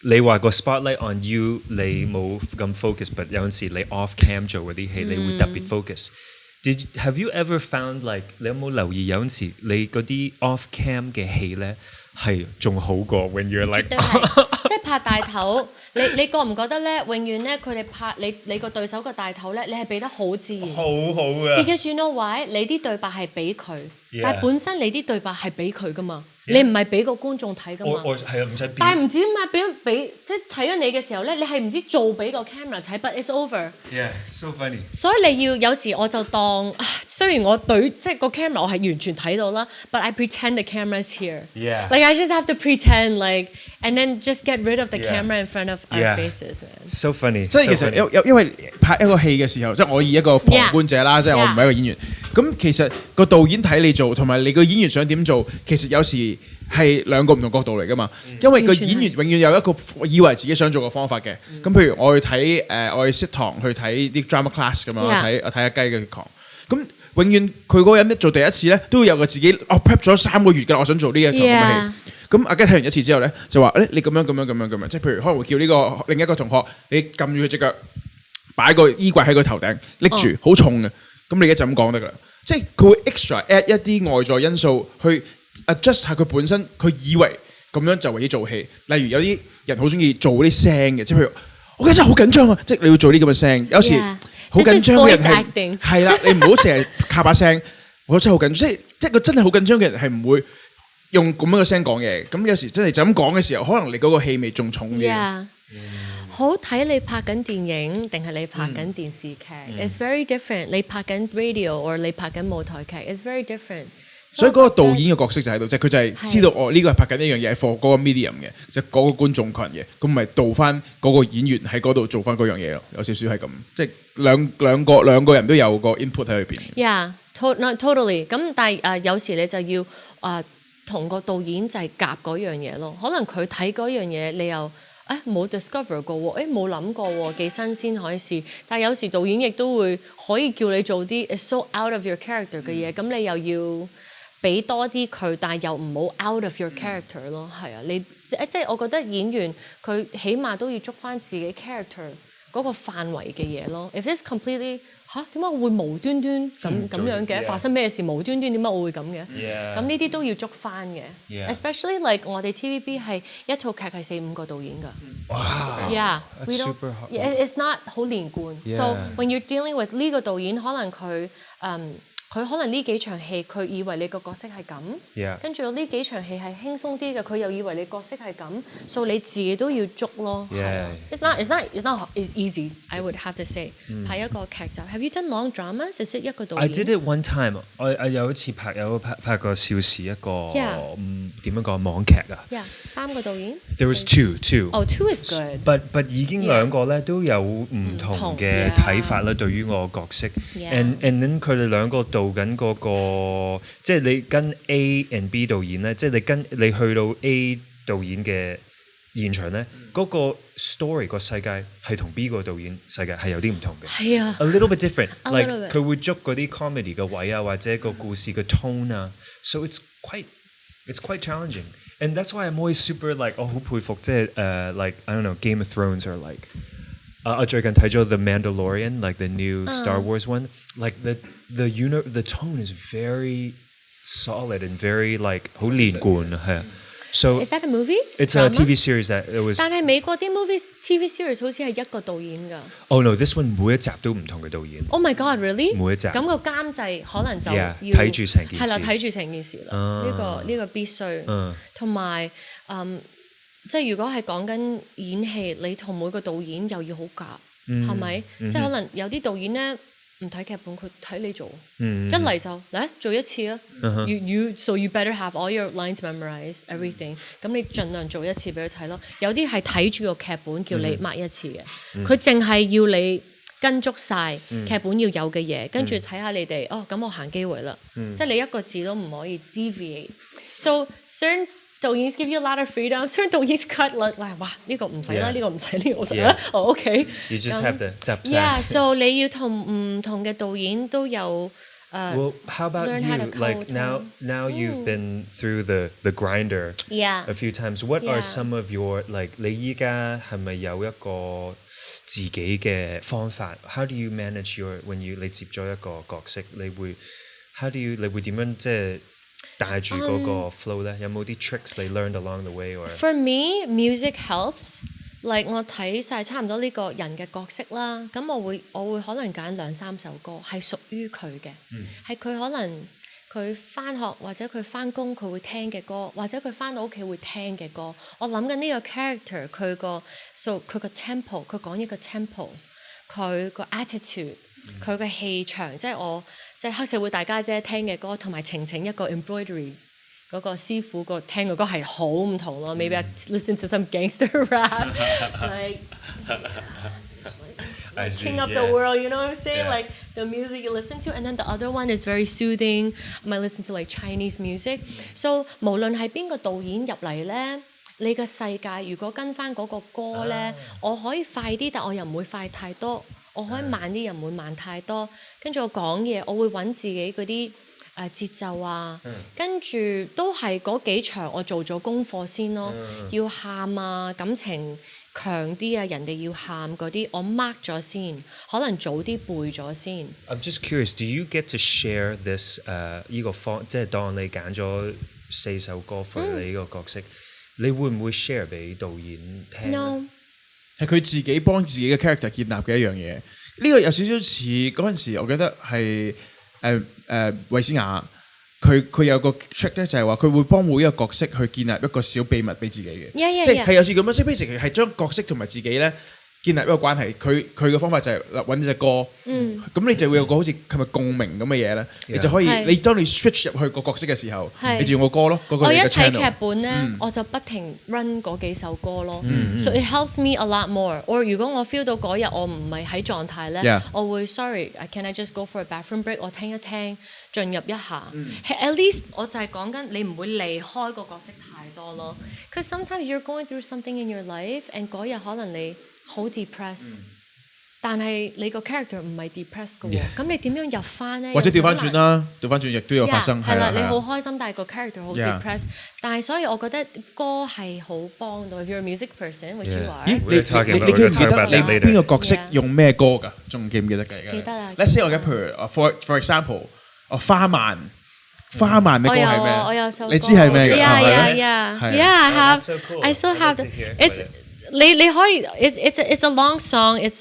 你話個 spotlight on you 你冇咁 focus，but 有陣時你 off cam 做嗰啲戲，你會特別 focus。Have you ever found like 你有冇留意有陣時你嗰啲 off cam 嘅戲咧係仲好過 when you're like 絕對係即係拍大頭，你覺唔覺得咧？永遠咧佢哋拍你個對手個大頭咧，你係俾得好自然，好嘅。Because you know why？ 你啲對白係俾佢。但係本身你啲對白係俾佢噶嘛，你唔係俾個觀眾睇噶嘛。我係啊，唔使變。但係唔知點解俾即係睇咗你嘅時候咧，你係唔知做俾個 camera 睇，but it's over。Yeah, so funny。所以你要有時我就當，雖然我對即係個 camera 我係完全睇到啦 ，but I pretend the camera's here。Yeah。Like I just have to pretend like and then just get rid of the camera in front of our faces, man. So funny。即係其實因為拍一個戲嘅時候，即係我以一個旁觀者啦，即係我唔係一個演員。咁其實個導演睇你做，同埋你個演員想點做，其實有時係兩個唔同角度嚟噶嘛。因為個演員永遠有一個以為自己想做嘅方法嘅。咁譬如我去睇我去 sit 堂去睇啲 drama class 咁樣，我睇阿雞嘅堂。咁永遠佢嗰個人做第一次咧，都會有個自己prep 咗3個月㗎，我想做呢一場咁嘅戲。咁阿雞睇完一次之後咧，就話你咁樣，即係譬如可能會叫呢個另一個同學，你撳住佢隻腳，擺個衣櫃喺個頭頂，拎住好重嘅。咁你而家就咁講得㗎啦。即係佢會 extra add 一啲外在因素去 adjust 下佢本身，佢以為咁樣就為之做戲。例如有啲人好中意做啲聲嘅，即係譬如我而家真係好緊張啊！即係你要做啲咁嘅聲，有時好緊張嘅人係啦，你唔好淨係靠把聲。我真係好緊張，即係個真係好緊張嘅人係唔會用咁樣嘅聲講嘢。咁有時真係就咁講嘅時候，可能你嗰個氣味仲重啲。好睇你拍緊電影定係你拍緊電視劇？It's very different。你拍緊 radio or 你拍緊舞台劇，it's very different。所以嗰個導演嘅角色就喺度，即係佢就係知道我呢個係拍緊一樣嘢係 for 嗰個 medium 嘅，即係嗰個觀眾群嘅，咁咪導翻嗰個演員喺嗰度做翻嗰樣嘢咯，有少少係咁，即係兩個人都有個 input 喺裏邊。Yeah，totally。咁但係有時你就要同個導演就係夾嗰樣嘢咯，可能佢睇嗰樣嘢你又。冇 discover 過喎，冇諗過喎，幾新鮮可以試。但係有時導演亦都會可以叫你做啲 so out of your character 嘅嘢，咁你又要俾多啲佢，但係又唔好 out of your character 咯。係啊，你即係我覺得演員佢起碼都要捉翻自己 character 嗰個範圍嘅嘢咯。If it's completely 點解我會無端端咁樣嘅？發生咩事無端端點解我會咁嘅？咁呢啲都要捉翻嘅。Especially like 我哋 TVB 係一套劇係4-5個導演㗎。哇 Yeah，that's super hard. It's not 好連貫。So when you're dealing with 呢個導演，可能佢可能呢幾場戲佢以為你個角色係咁，跟住呢幾場戲係輕鬆啲嘅，佢又以為你角色係咁，所以你自己都要捉咯。It's not easy. I would have to say 拍一個劇集。Have you done long dramas? 係識一個導演 I did it one time. 我有一次拍過邵氏一個點樣講網劇啊。3個導演。There was two. Oh, 2 is good. But 已經兩個咧都有唔同嘅睇法啦，對於我角色。And then 佢哋兩個導緊嗰個，即係你跟 A and B 導演咧，即係你去到 A 導演嘅現場咧，嗰個 story 個世界係同 B 個導演世界係有啲唔同嘅。係啊 ，a little bit different。like 佢會捉嗰啲 comedy 嘅位啊，或者個故事嘅 tone 啊，so it's quite challenging。And that's why I'm always super like 我好佩服即係like I don't know Game of Thrones or like 我最近睇咗 The Mandalorian like the new Star Wars one like the tone is very solid and very like 好連貫係啊。So is that a movie? It's a TV series that it was. 但係美國啲 TV series 好似係一個導演㗎。Oh no, this one 每一集都唔同嘅導演。Oh my god, really? 每一集。咁個監製可能就要睇住成件事。係啦，睇住成件事啦。呢個必須。同埋即係如果係講緊演戲，你同每個導演又要好夾，係咪？即係可能有啲導演咧。唔睇劇本，佢睇你做，一嚟就嚟做一次啦。So you better have all your lines memorized, everything。咁你盡量做一次俾佢睇咯。有啲係睇住個劇本叫你抹一次嘅，佢淨係要你跟足晒劇本要有嘅嘢，跟住睇下你哋咁我行機會啦。即係你一個字都唔可以 deviate。So certain導演 give you a lot of freedom， certain 導演 cut 啦，哇呢個唔使啦，呢個唔使，呢個我使啦。OK。You just have to 集晒。Yeah，so 你要同唔同嘅導演都有Well, how about you? Like now you've been through the grinder a few times. What are some of your like 你依家係咪有一個自己嘅方法 ？How do you manage your when you 你接咗一個角色，你會你會點樣即係？帶住嗰個 flow 咧，有冇啲 tricks 你 learned along the way？ For me, music helps. Like 我睇晒差唔多呢個人嘅角色啦，咁我會可能揀2-3首歌係屬於佢嘅，係佢可能佢返學或者佢返工佢會聽嘅歌，或者佢返到屋企會聽嘅歌。我諗緊呢個 character 佢個tempo， 佢講嘢個 tempo， 佢個 attitude， 佢嘅氣場，即係我即係黑社會大家姐聽嘅歌，同埋晴晴一個 embroidery 嗰個師傅個聽嘅歌係好唔同咯。Maybe I listen to some gangster rap like King of the World, you know what I'm saying? Like the music you listen to, and then the other one is very soothing. I might listen to like Chinese music. So 無論係邊個導演入嚟咧，你嘅世界如果跟翻嗰個歌咧，我可以快啲，但我又唔會快太多；我可以慢啲，又唔會慢太多。跟住我講嘢，我會揾自己嗰啲節奏啊，跟住都係嗰幾場我做咗功課先咯。要喊啊，感情強啲啊，人哋要喊嗰啲，我 mark 咗先，可能早啲背咗先。I'm just curious, do you get to share this 呢個方，即係當你揀咗4首歌 for 你呢個角色，你會唔會 share 俾導演聽 No， 係佢自己幫自己嘅 character 建立嘅一樣嘢。呢個有少少似嗰陣時，我記得係衛詩雅，佢有個 trick 咧，就係話佢會幫每一個角色去建立一個小秘密俾自己嘅，即係有時咁樣，即係 basically 係將角色同埋自己咧建立一個關係。佢嘅方法就係揾隻歌，咁你就會有個好似係咪共鳴咁嘅嘢咧，你就可以你當你 switch 入去個角色嘅時候，你就用個歌咯，嗰個你嘅 channel。我一睇劇本咧，我就不停 run 嗰幾首歌咯，so it helps me a lot more。or 如果我 feel 到嗰日我唔係喺狀態咧，我會 sorry，can I just go for a bathroom break？ 我聽一聽。進入一下，at least 我就係講緊你唔會離開個角色太多咯。Because sometimes you're going through something in your life， and 嗰日可能你好 depress， 但係你個 character 唔係 depress 嘅喎，咁你點樣入翻咧？或者調翻轉啦，調翻轉亦都有發生，係啦，你好開心，但係個 character 好 depress， 但係所以我覺得歌係好幫到。If you're a music person，which you are， 咦？你記唔記得你邊個角色用咩歌㗎？仲記唔記得㗎？記得啊。Let's say 我嘅譬如 for example。花曼嘅歌係咩？我有首歌，你知係咩嘅？ Yeah, I still have it's 你可以 it's a long song, it's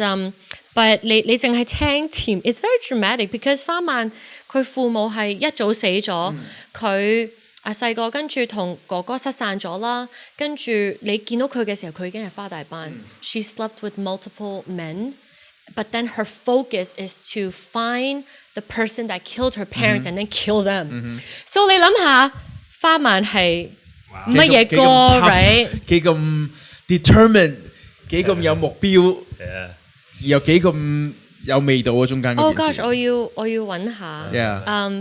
but 你淨係聽前 it's very dramatic because 花曼佢父母係一早死咗，佢細個跟住同哥哥失散咗啦，跟住你見到佢嘅時候，佢已經係花大班。She slept with multiple men.But then her focus is to find the person that killed her parents and then kill them. So 你諗下，花曼係乜嘢歌 ，right？ 幾咁 determined， 幾咁有目標，而又幾咁有味道啊！中間嗰件事。Oh gosh，我要揾下。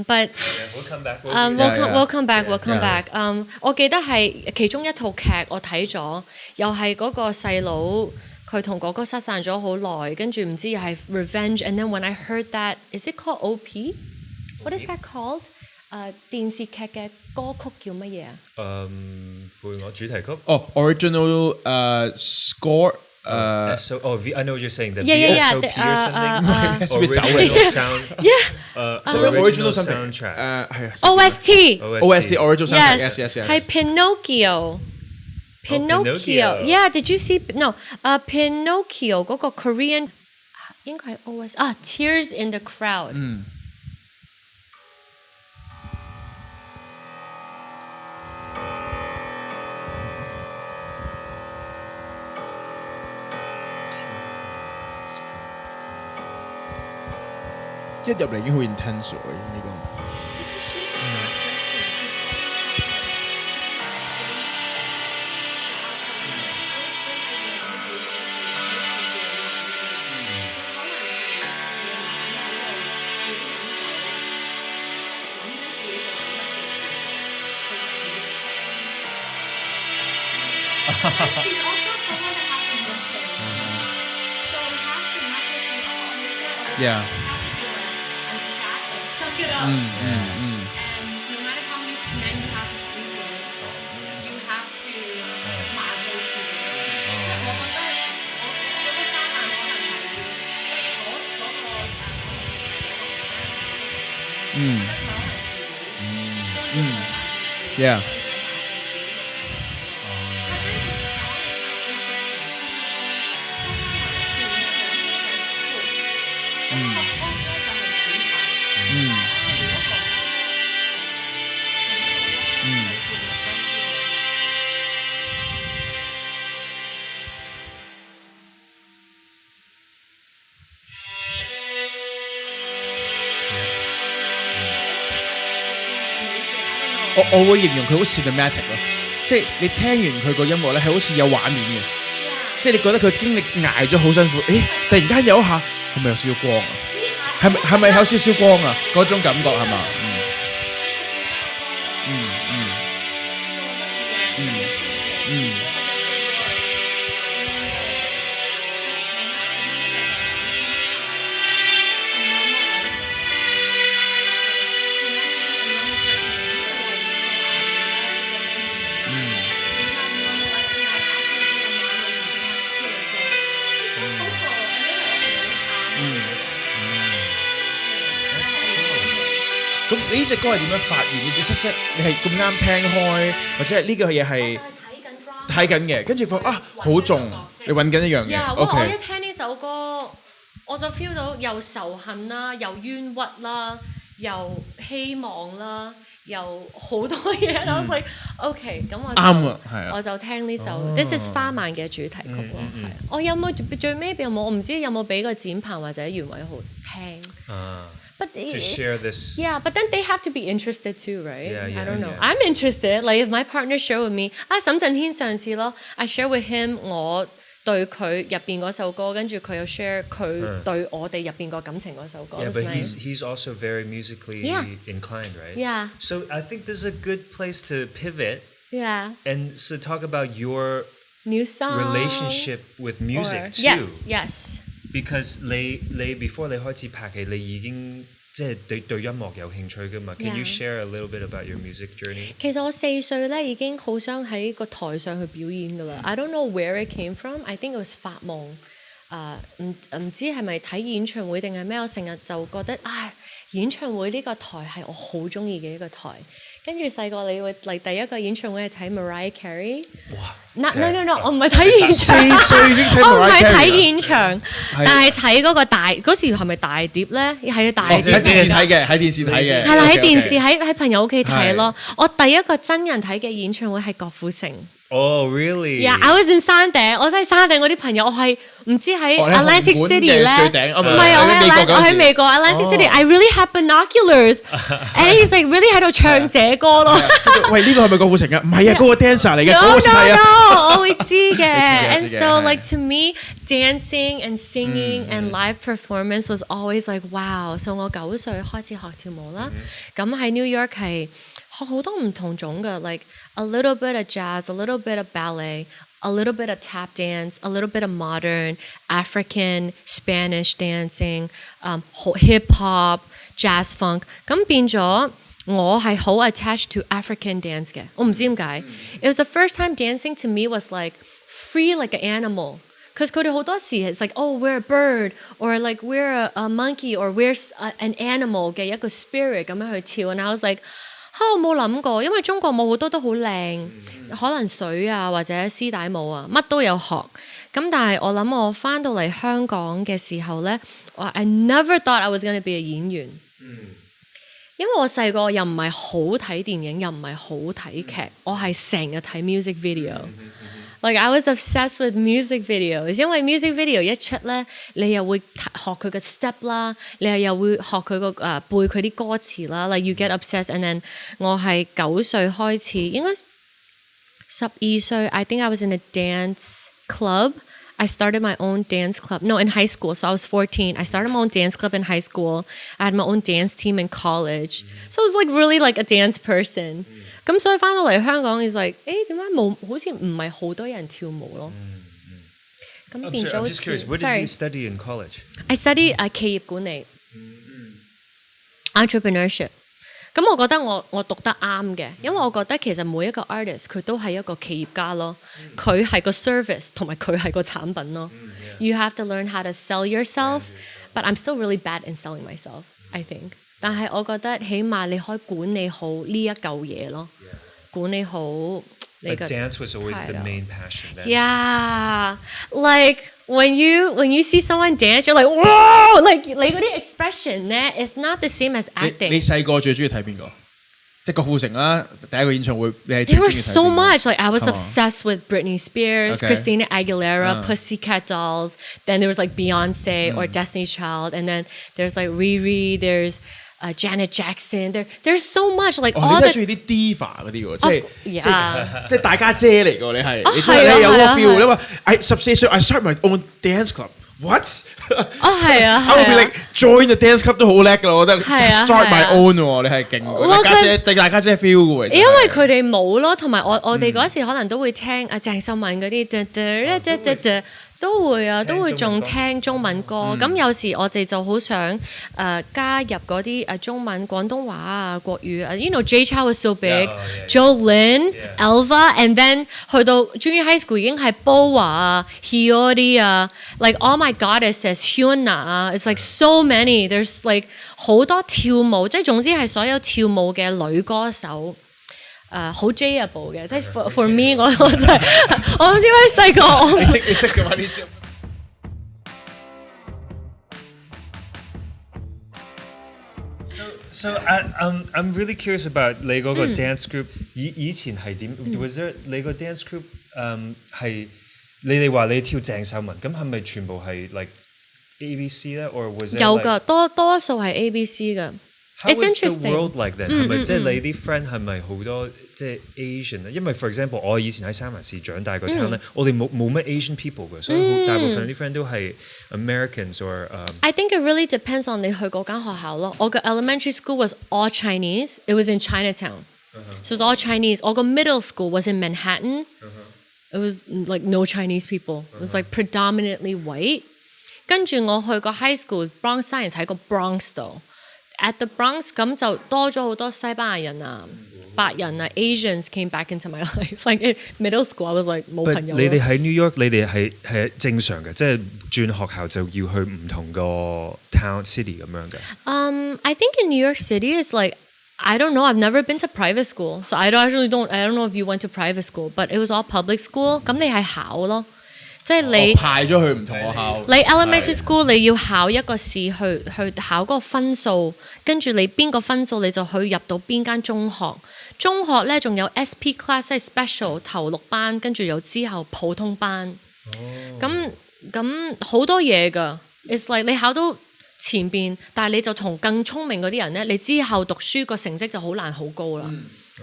But we'll come back. 我記得係其中一套劇我睇咗，又係嗰個細佬。佢同哥哥失散咗好耐，跟住唔知又係 revenge，and then when I heard that，is it called OP？What is that called？ 電視劇嘅歌曲叫乜嘢啊？陪我主題曲。original score。I know what you're saying. The VSOP or something. Original sound. Original soundtrack. OST original soundtrack. Yes. 係 Pinocchio。Pinocchio. Yeah, did you see? No. Pinocchio 嗰個 Korean 應該係 OS Tears in the Crowd。一入嚟已經好 intense 喎，呢個。She's also someone that has a mission. So it has to not just be on the set or it has to be like I'm sad, but suck it up. And no matter how many men you have to sleep with, you have to 麻醉自己。即係我覺得花旦可能係即係嗰個Yeah. 我會形容佢好 cinematic 咯，即係你聽完佢個音樂咧係好似有畫面嘅，即係你覺得佢經歷捱咗好辛苦，突然間有一下係咪有少少光啊？係咪有少少光啊？嗰種感覺係嘛？咁你呢隻歌係點樣發現？你係咁啱聽開，或者係呢個嘢係睇緊嘅，跟住發啊好重，你揾緊一樣嘢。我一聽呢首歌，我就 feel 到又仇恨啦，又冤屈啦，又希望啦，又好多嘢啦。like OK， 咁我就聽呢首 This is 花曼嘅主題曲咯。係我有冇最尾有冇？我唔知有冇俾個剪棚或者原位好聽。But to share this. Yeah, but then they have to be interested too, right? Yeah, I don't know. Yeah. I'm interested. Like if my partner share with me, 沈振軒上次咯 I share with him 我對佢入邊嗰首歌，跟住佢又 share 佢對我哋入邊個感情嗰首歌。Yeah, but he's also very musically inclined, right? Yeah. So I think this is a good place to pivot. Yeah. And so talk about your new song relationship with music too. Yes. Because 你 before 你開始拍戲，你已經即係對音樂有興趣㗎嘛。Can you share a little bit about your music journey? 其實我4歲咧已經好想喺個台上去表演㗎啦。I don't know where it came from. I think it was 發夢。唔知係咪睇演唱會定係咩？我成日就覺得演唱會呢個台係我好中意嘅一個台。跟住細個你會嚟第一個演唱會係睇 Mariah Carey。哇 ！No， 我唔係睇現場。4歲已經睇 Mariah Carey。我唔係睇現場，但係睇嗰個嗰時係咪大碟咧？係大碟。喺電視睇嘅，喺電視睇嘅。係啦，喺電視喺朋友屋企睇咯。我第一個真人睇嘅演唱會係郭富城。Oh really? Yeah, I was in 山頂，我真係山頂嗰啲朋友，我係唔知喺 Atlantic City 咧，最頂，唔係我喺美國 Atlantic City，I really have binoculars，and he's like really 喺度唱這歌咯。喂，呢個係咪郭富城啊？唔係啊，嗰個 dancer 嚟嘅，嗰個係啊。No， 我會知嘅。And so like to me, dancing and singing and live performance was always like wow。所以我9歲開始學跳舞啦，咁喺 New York 係學好多唔同種嘅 like a little bit of jazz, a little bit of ballet, a little bit of tap dance, a little bit of modern, African, Spanish dancing, hip hop, jazz funk. 咁變咗我係好 attached to African dance 嘅，我唔知點解。It was the first time dancing to me was like free like an animal. Because 佢哋好多時 it's like oh we're a bird or like we're a monkey or we're an animal 嘅一個 spirit 咁樣去跳。And I was like我冇諗過，因為中國舞好多都好靚，可能水啊或者絲帶舞啊，乜都有學。咁但係我諗我翻到嚟香港嘅時候咧，I never thought I was going to be a 演員。因為我細個又唔係好睇電影，又唔係好睇劇，我係成日睇 music video。Like I was obsessed with music videos， 因為 music video 一出咧，你又會學佢嘅 step 啦，你又會學佢個背佢啲歌詞啦。Like you get obsessed，and then 我係9歲開始，應該12歲。I think I was in a dance club. I started my own dance club. No, in high school. So I was 14. I started my own dance club in high school. I had my own dance team in college. So I was like really like a dance person. 咁所以翻到嚟香港 is like 點解冇好似唔係好多人跳舞咯？咁變咗好似 I'm just curious, what did you study in college? I studied 企業管理 entrepreneurship。咁我覺得我讀得啱嘅，因為我覺得其實每一個 artist 佢都係一個企業家咯，佢係個 service 同埋佢係個產品咯。You have to learn how to sell yourself, but I'm still really bad in selling myself, I think。但係我覺得起碼你可以管理好呢一嚿嘢咯，管理好你嘅。But dance was always the main passion then. Yeah, like when you see someone dance, you're like wow, like 你嗰啲 expression 咧 is not the same as acting。你細個最中意睇邊個？即係郭富城啦，第一個演唱會你係 There were so much. Like I was obsessed with Britney Spears, Christina Aguilera, Pussycat Dolls. Then there was like Beyonce or Destiny's Child, and then there's like Riri. There's Janet Jackson，there's so much like 你 all 都係 the 中意啲 diva 嗰啲喎，yeah，即係大家姐嚟㗎，你係你係啊你有個係啊 feel，你話14歲 I start my own dance club。What？係啊 I would be like join the dance club 都好叻㗎，我覺得係啊 start 係 my 啊 own 喎，你係勁喎，哇你家姐對大家姐 feel 嘅喎，因為佢哋冇咯，同埋我哋嗰時可能都會聽鄭秀文嗰啲都會啊，都會仲聽中文歌。咁有時我哋就好想加入嗰啲中文廣東話啊、國語啊。You know Jay Chou was so big, Jolin, Elva, and then 去到 Junior High School 已經係 Boa 啊、Hiyori 啊 ，like all my goddesses, Hyuna 啊 ，it's like so many. There's like 好多跳舞，即係總之係所有跳舞嘅女歌手。好 J-able 嘅，即係 for me 我真係我唔知點解細個你識嘅嘛呢啲？ So I'm really curious about 你嗰個 dance group 以前係點？Was there 你個 dance group 係你哋話你跳鄭秀文，咁係咪全部係 like ABC 咧，or was it 有㗎，多數係 ABC 㗎。How It's is interesting. the world like that？係咪即係你啲 friend 係咪好多即係 Asian 咧？因為 for example 我以前喺三藩市長大個 town 咧，我哋冇乜 Asian people 嘅，所以大部分啲 friend 都係 Americans or I think it really depends on 你去嗰間學校咯。我嘅 elementary school was all Chinese. It was in Chinatown. So it was all Chinese. 我個 middle school was in Manhattan. It was like no Chinese people. It was like predominantly white. 跟住我去個 high school Bronx Science 喺個 Bronx 度。At the Bronx 咁就多咗好多西班牙人啊、白人啊 Asians came back into my life. Like in middle school, I was like 冇朋友。你哋喺 New York， 你哋係正常嘅，即係轉學校就要去唔同個 town city 咁樣嘅。I think in New York City is like I don't know. I've never been to private school, so I don't know if you went to private school, but it was all public school. 咁你係考咯。即係你派咗去唔同學校。你 elementary school 你要考一個試去考嗰個分數，跟住你邊個分數你就去入到邊間中學。中學咧仲有 SP class 即係 special 頭6班，跟住有之後普通班。咁好多嘢㗎。It's like 你考到前邊，但係你就同更聰明嗰啲人咧，你之後讀書個成績就好難好高啦。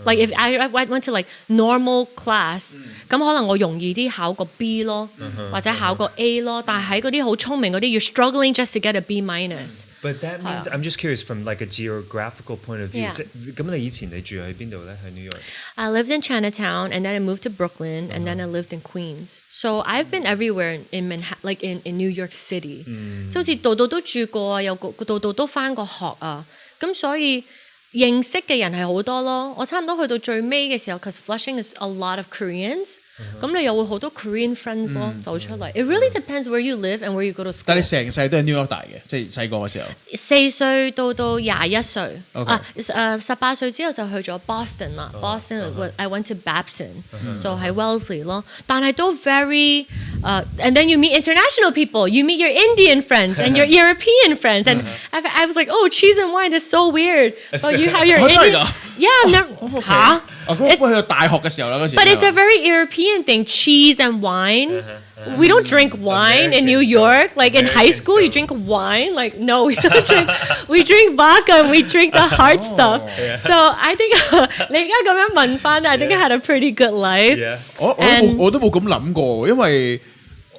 Like if I went to like normal class，咁可能我容易啲考個 B 咯，或者考個 A 咯。但係喺嗰啲好聰明嗰啲，you're struggling just to get a B minus。But that means I'm just curious from like a geographical point of view。咁你以前你住喺邊度咧？喺 New York？ I lived in Chinatown and then I moved to Brooklyn and then I lived in Queens. So I've been everywhere in Manhattan, like in New York City。即好似度度都住過啊，又度度都返過學啊。咁所以認識嘅人係好多咯，我差唔多去到最尾嘅時候 ，cause Flushing is a lot of Koreans，咁你又會好多 Korean friends 咯，走出嚟。It really depends where you live and where you go to school。但係你成世都係 New York 大嘅，即係細個嘅時候。4歲到21歲，18歲之後就去咗 Boston 啦。Boston I went to Babson，so 喺 Wellesley 咯。但係都 very and then you meet international people. You meet your Indian friends and your European friends, and I was like, oh, cheese and wine is so weird. But you have your Indian, yeah, huh? 我去到大學嘅時候啦，嗰時。But it's a very European thing, cheese and wine. We don't drink wine in New York. Like in high school, you drink wine. Like no, we don't drink. We drink vodka and we drink the hard stuff. So I think 你而家咁樣問翻 I think I had a pretty good life. 我都冇咁諗過，因為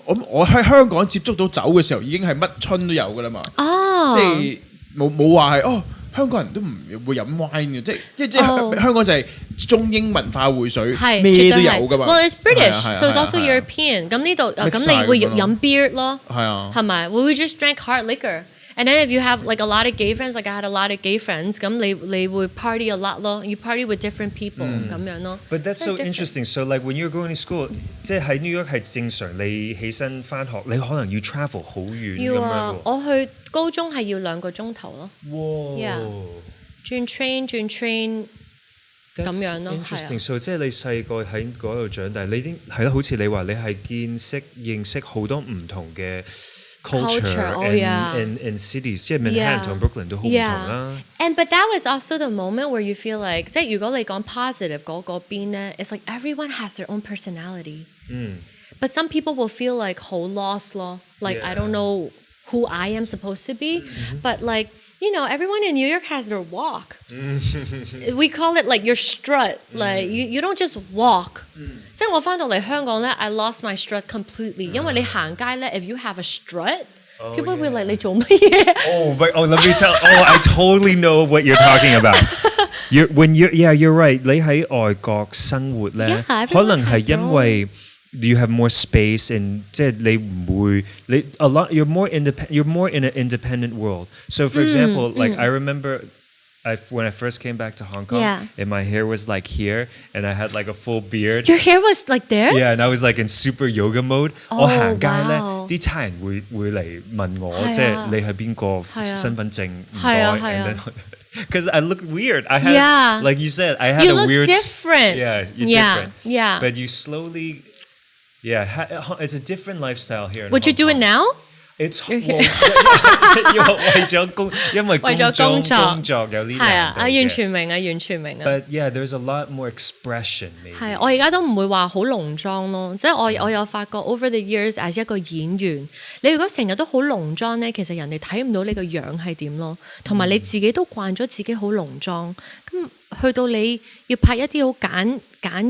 我喺香港接觸到酒嘅時候已經係乜春都有㗎啦嘛。即係冇話係香港人都唔會飲 wine 嘅，即係香港就係中英文化匯水，咩都有㗎嘛。Well, it's British, so it's also European。咁呢度咁你會飲 beer 咯，係咪？We would just drink hard liquor. And then if you have like a lot of gay friends, like I had a lot of gay friends, 咁你會 party a lot 咯。You party with different people 咁樣咯。But that's so interesting. So like when you're going to school， 即係喺 New York 係正常，你起身返學，你可能要 travel 好遠咁樣喎。我去高中係要2個鐘頭咯。哇！轉 train 咁樣咯。Interesting. So 即係你細個喺嗰度長大，你已經係咯，好似你話你係認識好多唔同嘅culture and cities， 即係 Manhattan 同 Brooklyn 都好唔同啦。But that was also the moment where you feel like， 即係如果你講 positive 嗰邊咧 ，it's like everyone has their own personality。But some people will feel like 好 lost 咯，like I don't know who I am supposed to be，but like。You know, everyone in New York has their walk. We call it like your strut. Like you don't just walk. 即係我翻到嚟香港咧 I lost my strut completely. 因為你行街咧 if you have a strut, people will like 你做乜嘢 let me tell. I totally know what you're talking about. You're right. 你喺外國生活咧， Yeah, 可能係因為 you have more space and 即係你唔會你 a lot you're more in an independent world. So for example, like I remember when I first came back to Hong Kong, and my hair was like here, and I had like a full beard. Your hair was like there? Yeah, and I was like in super yoga mode. 我行街咧，啲差人會嚟問我，即係你係邊個身份證唔該 and then because I looked weird. I had like you said, I had you a weird different. You're different. Yeah. But you slowly it's a different lifestyle here in Would you do it now? It's 為咗工作有呢係啊，完全明啊，完全明啊。But yeah, there's a lot more expression. 係啊，我而家都唔會話好濃妝咯，即係我有發覺 over the years as 一個演員，你如果成日都好濃妝咧，其實人哋睇唔到你個樣係點咯，同埋你自己都慣咗自己好濃妝，咁去到你要拍一啲好簡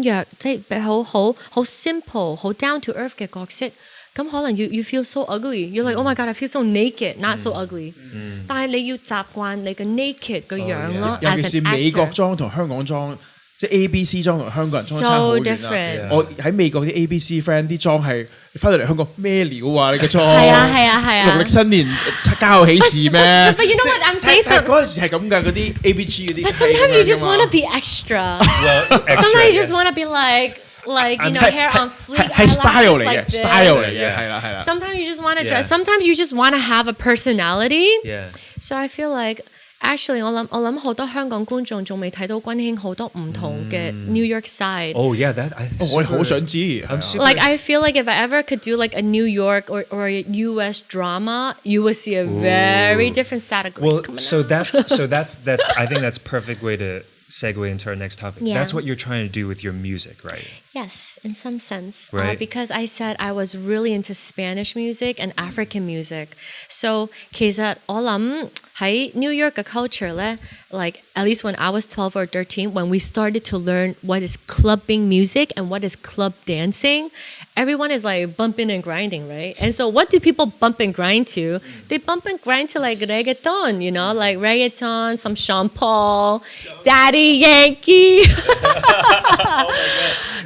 約，即係好 simple、好 down to earth 嘅角色。咁可能 you feel so ugly. You're like, oh my god, I feel so naked, not so ugly. 但係你要習慣你嘅 naked 個樣咯。尤其是美國妝同香港妝，即係 ABC 妝同香港人妝差好遠啦。我喺美國啲 ABC friend 啲妝係翻到嚟香港咩料啊？你嘅妝係啊！農曆新年家有喜事咩 ？But you know what I'm saying? 嗰陣時係咁㗎，嗰啲 ABG 嗰啲。But sometimes you just want to be extra. Sometimes you just want to be like you know hair on fleek, 係 style 嚟嘅 ，style 嚟嘅，係啦。Sometimes you just want to dress. Sometimes you just want to have a personality. Yeah. So I feel like actually 我諗好多香港觀眾仲未睇到君馨好多唔同嘅 New York side. Oh yeah, that 我好想知。Like I feel like if I ever could do like a New York or a US drama, you would see a very different side of Grace. Well, so that's I think that's a perfect way to segue into our next topic. That's what you're trying to do with your music, right? Yes, in some sense. Right. Because I said I was really into Spanish music and African music. So 其實我諗喺 New York 嘅 culture 咧 like at least when I was 12 or 13, when we started to learn what is clubbing music and what is club dancing, everyone is like bumping and grinding, right? And so what do people bump and grind to? They bump and grind to like reggaeton, you know, like reggaeton, some Sean Paul, Daddy Yankee.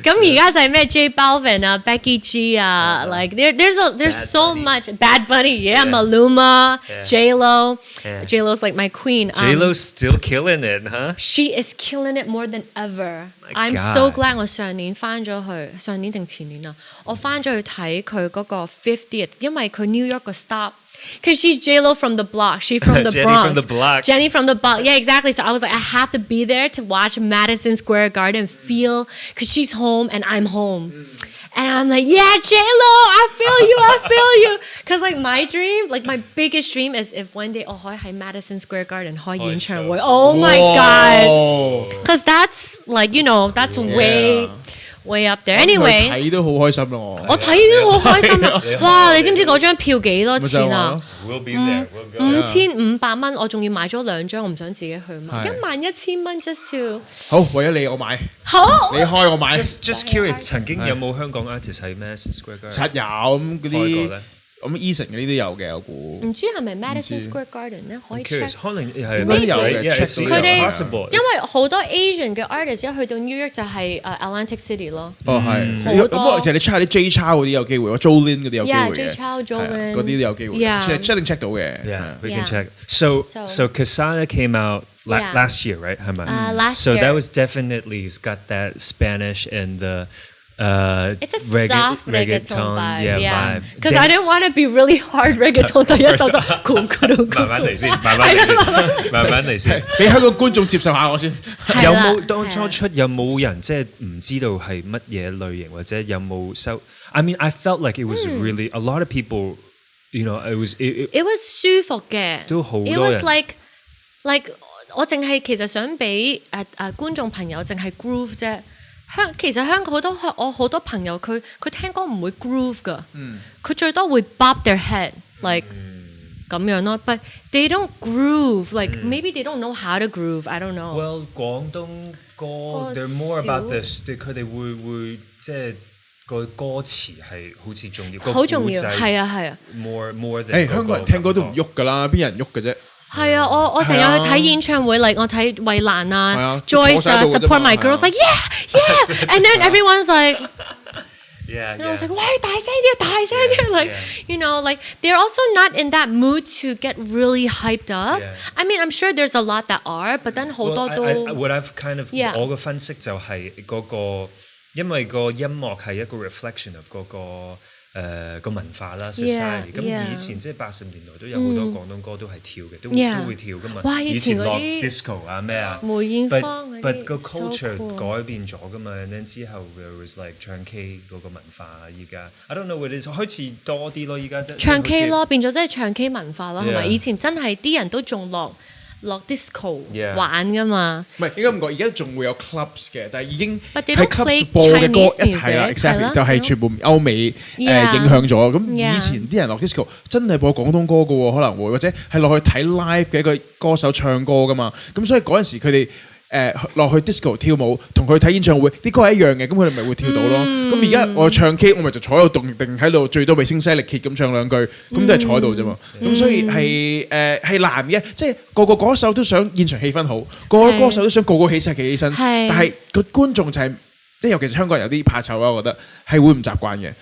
咁而家就係咩 J Balvin 啊 Becky G 啊 like there's so much Bad Bunny, Maluma, J-Lo. J-Lo's like my queen. J-Lo's still killing it, huh? She is killing it more than ever. I'm so glad 我上年定前年啊，我翻咗去睇佢嗰個 50th， 因為佢 New York 個 stop。Because she's J-Lo from the block. She's from the Jenny Bronx. from the block. Jenny from the block. Yeah, exactly. So I was like, I have to be there to watch Madison Square Garden feel, because she's home and I'm home. And I'm like, yeah, J-Lo, I feel you. Because like my dream, like my biggest dream is if one day, 我可以喺 Madison Square Garden 開演唱會. Oh my God. Because that's like, you know, that's way up there. Anyway， 睇都好開心咯，我睇都好開心啊！哇，你知唔知嗰張票幾多錢啊？We'll be there. 5500蚊，我仲要買咗2張，我唔想自己去買，11000蚊 just to。好，為咗你我買。好，你開我買。Just curious，曾經有冇香港 artist 喺 Madison Square Garden？實有咁嗰啲。咁 Eason 嗰啲都有嘅，我估。唔知係咪 Madison Square Garden 咧？可以 check。可能係都有嘅，佢哋因為好多 Asian 嘅 artist 一去到 New York 就係Atlantic City 咯。哦係，咁其實你 check 下啲 J Chow 嗰啲有機會，Jolin 嗰啲有機會嘅。J Chow、Jolin 嗰啲都有機會，一定 check 到嘅。Yeah, we can check. So Casada came out last year, right? 係咪？Last year. So that was definitely got that Spanish and the. It's a soft reggaeton vibe. Because I didn't want to be really hard reggaeton 第一首就慢慢嚟先，俾香港觀眾接受下我先。有冇當初出有冇人即係唔知道係乜嘢類型或者有冇收 I mean, I felt like it was really a lot of people, you know, it was 舒服嘅，都好多人。It was like 我淨係其實想俾觀眾朋友淨係 groove 啫。其實香港我好多朋友佢聽歌唔會 groove 噶，佢最多會 bob their head like 咁樣咯。But they don't groove, like maybe they don't know how to groove. I don't know. Well， 廣東歌 they're more about this， 佢哋會即係個歌詞係好似重要，好重要，係啊。more than 香港人聽歌都唔喐㗎啦，邊有人喐嘅啫？係啊，我成日去睇演唱會，我睇衛蘭啊、Joyce 啊 ，support my girls like yeah，and then everyone's like。And I was like, 喂，大聲啲！Like, you know, like they're also not in that mood to get really hyped up. I mean, I'm sure there's a lot that are, but then 好多都。What I've kind of 我嘅分析就係嗰個，因為個音樂係一個 reflection of 嗰個。個文化啦 society 咁以前即係80年代都有好多廣東歌都係跳嘅，都會跳噶嘛。哇！以前落 disco 啊咩啊，梅艷芳嗰啲 but 個 culture 改變咗噶嘛。and then 之後 there was like 唱 K 嗰個文化依家 I don't know what it is 開始多啲咯，依家唱 K 咯，變咗即係唱 K 文化咯，係咪？以前真係啲人都仲落 disco 玩噶嘛。唔係應該唔講，而家仲會有 clubs 嘅，但係已經喺 clubs 播嘅歌一係啦 ，exactly 就係全部歐美影響咗。咁以前啲人落 disco 真係播廣東歌嘅喎，可能會或者係落去睇 live 嘅一個歌手唱歌噶嘛。咁所以嗰陣時佢哋落去 disco 跳舞，同佢睇演唱會啲歌係一樣嘅，咁佢哋咪會跳到咯。咁而家我唱 K， 我咪就坐喺度定喺度，最多咪聲嘶力竭咁唱兩句，咁都係坐喺度啫嘛。咁所以係難嘅，即係個個歌手都想現場氣氛好，個個歌手都想個個起身，但係個觀眾就係即係尤其是香港人有啲怕醜啦，我覺得係會唔習慣嘅。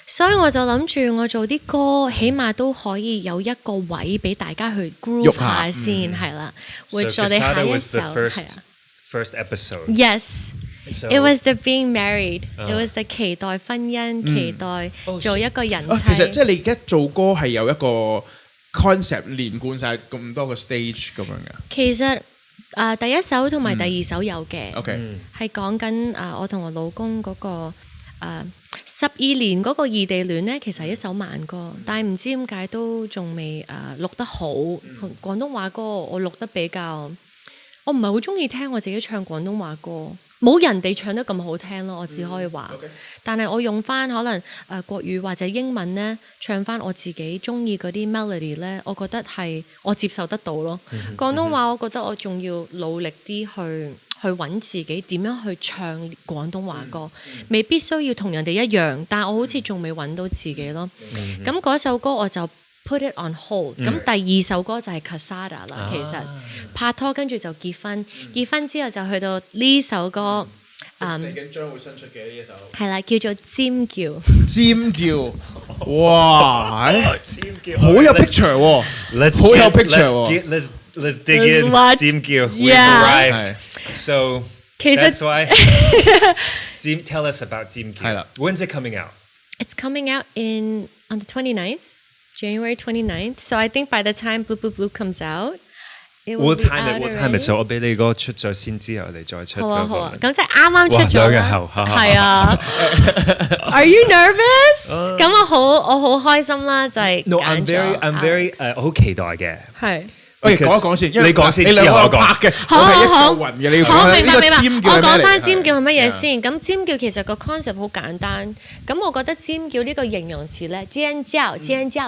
所以我就諗住我做啲歌，起碼都可以有一個位俾大家去 groove 下先，係啦。which 我哋下一首係啊。First episode. Yes, it was the being married. It was the 期待婚姻，期待做一個人妻。其實即係你而家做歌係有一個 concept 連貫晒咁多個 stage 咁樣嘅。其實第一首同埋第二首有嘅，係講緊我同我老公嗰個12年嗰個異地戀咧，其實係一首慢歌，但係唔知點解都仲未錄得好。廣東話歌我錄得比較。我唔係好中意聽我自己唱廣東話歌，冇人哋唱得咁好聽咯，我只可以話。但係我用翻可能國語或者英文咧，唱翻我自己中意嗰啲 melody 咧，我覺得係我接受得到咯。廣東話我覺得我仲要努力啲去揾自己點樣去唱廣東話歌，未必需要同人哋一樣，但係我好似仲未揾到自己咯。咁嗰首歌我就put it on hold。咁第二首歌就係 Casada 啦，其實拍拖跟住就結婚，結婚之後就去到呢首歌，嚟緊將會新出嘅呢一首，係啦，叫做尖叫。尖叫，哇！尖叫，好有 picture 喎，好有 picture 喎。Let's dig in 尖叫。We've arrived. So that's why. Tell us about 尖叫。係啦。When's it coming out? It's coming out on the 29th. January 29th. So I think by the time Bloop comes out, it will be out already. We'll time it. So 我俾你個出咗先之後，你再出。好啊，咁即係啱啱出咗啦。2日後，係啊。Are you nervous？咁我好開心啦，就係。No, I'm very 好期待嘅。係。講一講先，你講先，之後我講。嘅，好，明白。我講翻尖叫係乜嘢先？咁尖叫其實個 concept 好簡單。咁我覺得尖叫呢個形容詞咧，尖叫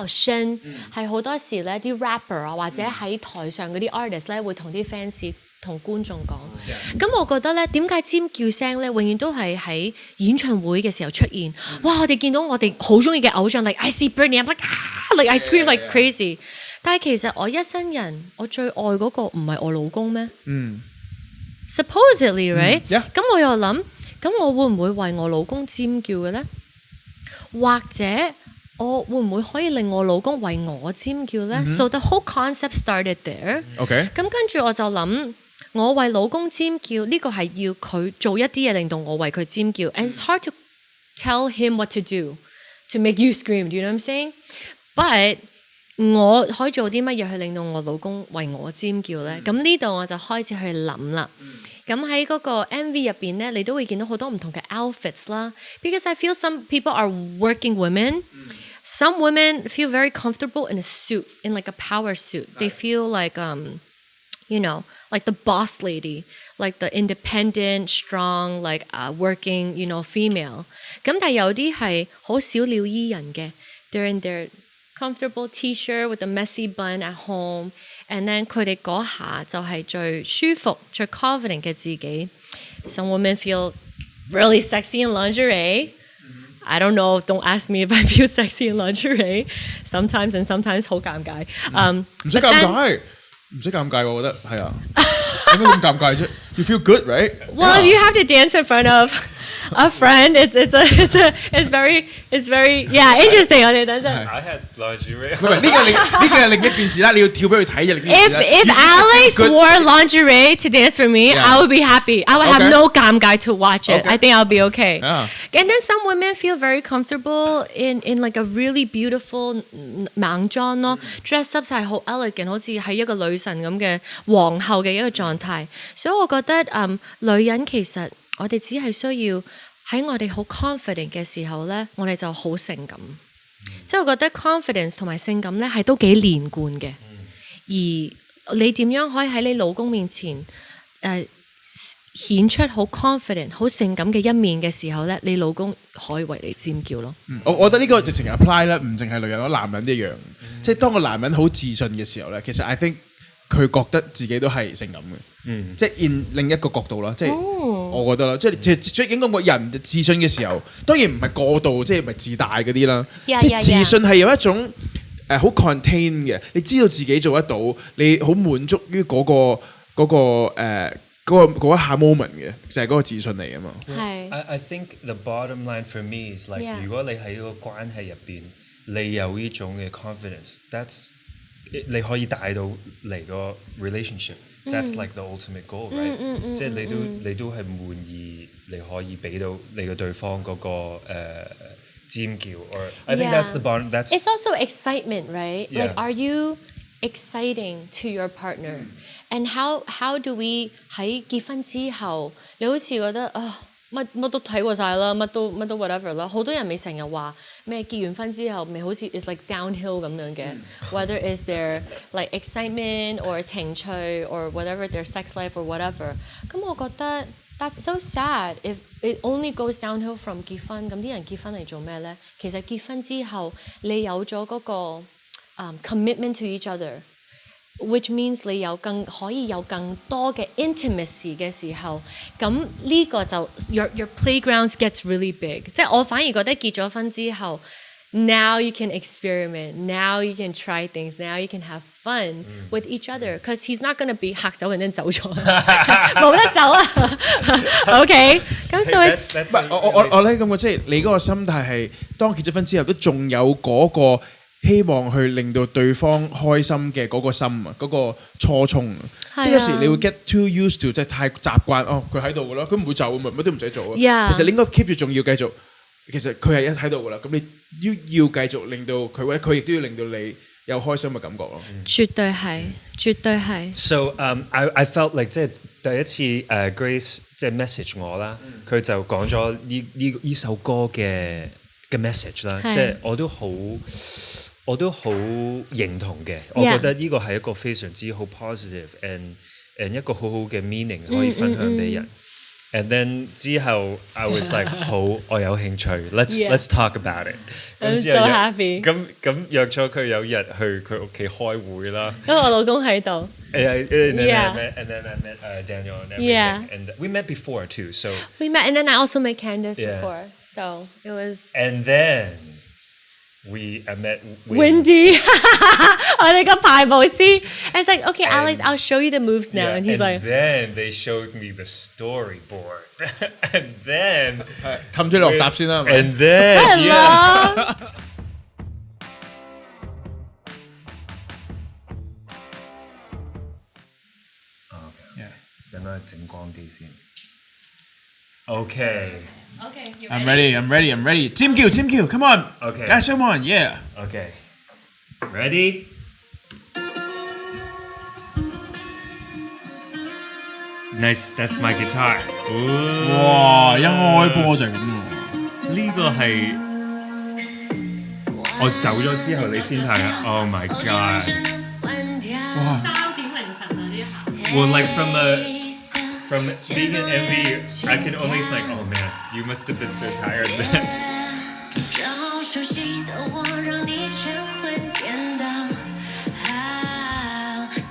聲，係好多時咧啲 rapper 啊，或者喺台上嗰啲 artist 咧，會同啲 fans 同觀眾講。咁我覺得咧，點解尖叫聲咧，永遠都係喺演唱會嘅時候出現？哇！我哋見到我哋好中意嘅偶像 ，like I see Britney，I'm like I scream like crazy。但係其實我一生人，我最愛嗰個唔係我老公咩？Supposedly, right？咁我又諗，咁我會唔會為我老公尖叫嘅咧？或者我會唔會可以令我老公為我尖叫咧？So the whole concept started there。咁跟住我就諗，我為老公尖叫呢個係要佢做一啲嘢令到我為佢尖叫。And it's hard to tell him what to do to make you scream. Do you know what I'm saying? But我可以做啲乜嘢去令到我老公為我尖叫咧？咁呢度我就開始去諗啦。咁喺嗰個 MV 入邊咧，你都會見到好多唔同嘅 outfits 啦。Because I feel some people are working women. Some women feel very comfortable in a suit, in like a power suit. They feel like you know, like the boss lady, like the independent, strong, like working, you know, female. 咁但係有啲係好小鳥依人嘅。They're in their comfortable T-shirt with a messy bun at home，and then 佢哋嗰下就係最舒服、最 confident 嘅自己。Some women feel really sexy in lingerie。I don't know. Don't ask me if I feel sexy in lingerie. Sometimes and sometimes 好尷尬。唔使尷尬，唔使尷尬，我覺得係啊。點解咁尷尬啫 ？You feel good, right? Well, you have to dance in front of a friend. It's very interesting. 我哋等陣。I had lingerie。唔係呢個係另一件事啦，你要跳俾佢睇嘅另一件事啦。If Alex wore lingerie to dance for me, I would be happy. I would have no 尷尬 to watch it. I think I'll be okay. And then some women feel very comfortable in like a really beautiful 晚裝咯 ，dress up 晒好 elegant， 好似係一個女神咁嘅皇后嘅一個狀態。所以我覺得女人其實我哋只係需要喺我哋好 confident 嘅時候咧，我哋就好性感。即係我覺得 confidence 同埋性感咧係都幾連貫嘅。而你點樣可以喺你老公面前顯出好 confident、好性感嘅一面嘅時候咧，你老公可以為你尖叫咯。我覺得呢個直情 apply 咧，唔淨係女人，男人一樣。即係當個男人好自信嘅時候咧，其實 I think 佢覺得自己都係性感嘅。即係 in 另一個角度啦，即係我覺得啦，即係應該個人自信嘅時候，當然唔係過度，即係唔係自大嗰啲啦。即係自信係有一種好 contain 嘅，你知道自己做得到，你好滿足於嗰一下 moment 嘅，就係嗰個自信嚟啊嘛。係。I think the bottom line for me is like 如果你喺個關係入邊，你有呢種嘅 confidence，that's 你可以帶到嚟個 relationship。That's like the ultimate goal, right? 即係你都係滿意，你可以俾到你嘅對方嗰個尖叫，or I think that's the bottom. That's it's also excitement, right? Yeah. Like, are you exciting to your partner? And how do we 喺結婚之後，你好似覺得乜都睇過晒啦，乜都 whatever 啦。好多人咪成日話咩結完婚之後咪好似 it's like downhill 咁樣嘅，whether is there like excitement or 情趣 or whatever their sex life or whatever。咁我覺得 that's so sad if it only goes downhill from 結婚。咁啲人結婚嚟做咩咧？其實結婚之後你有咗嗰個commitment to each other。Which means 你可以有更多嘅 intimacy 嘅時候，咁呢個就 your playgrounds gets really big。即係我反而覺得結咗婚之後 ，now you can experiment, now you can try things, now you can have fun with each other. Because he's not gonna be 嚇走人哋走咗，冇得走啊。OK， 咁 so it's 唔係我咧咁嘅，即係你嗰個心態係當結咗婚之後都仲有嗰個。希望去令到對方開心嘅嗰個心啊，嗰個初衷啊，即係有時你會 get too used to， 即係太習慣佢喺度㗎啦，佢唔會走，咪乜都唔使做啊。其實你應該 keep 住，仲要繼續。其實佢係一喺度㗎啦，咁你要繼續令到佢，或者佢亦都要令到你有開心嘅感覺咯。絕對係，絕對係。So I felt like 即係第一次Grace 即係 message 我啦，佢就講咗呢首歌嘅 message 啦，即係我都好認同嘅，我覺得呢個係一個非常之好 positive and 一個好好嘅 meaning 可以分享俾人。And then 之後 I was like 好，我有興趣 let's talk about it。 I'm so happy。咁約咗佢有日去佢屋企開會啦，因為我老公喺度。And then I met Daniel and everything. And we met before too. So we met, and then I also met Candace before. So it was. And then I met Wendy. 我哋個排舞師 It's like, okay, Alex, I'll show you the moves now. And he's like. And then they showed me the storyboard. And then 氹住落搭先啦。And then yeah.等我整光啲先。Okay. Okay, you ready? I'm ready. 尖叫 come on. Okay. Guys, come on, yeah. Okay. Ready? Nice, that's my guitar. 哇！一開波就係咁喎。呢個係我走咗之後你先睇啊 ！Oh my god！ 哇！3點凌晨啊呢下。Well, like from being in MV, I can only think, oh man, you must have been so tired then. 熟悉的我让你神魂颠倒，好，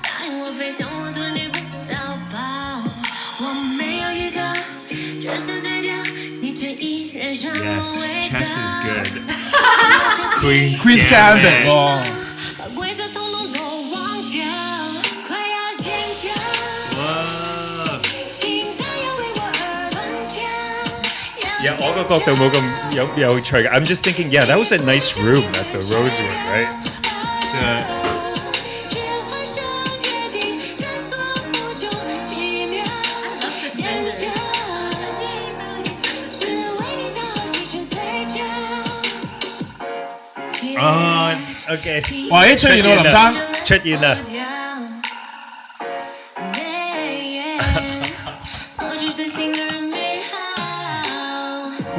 答应我飞向我对你不到爆，我没有预告，就算醉掉，你却依然让我 Yes, 味 chess is 道。 good. Queen's Gambit 喎。把规则统统都忘掉，快要尖叫， Wow. 心脏要为我而乱跳。 Yeah, 我個角度冇咁有趣嘅。I'm just thinking, yeah, that was a nice room at the Rosewood, right? 只幻想决定在所不中奇妙尖叫，只为你讨好其实最佳。哦，OK，喂，出現啦，林生。出現啦。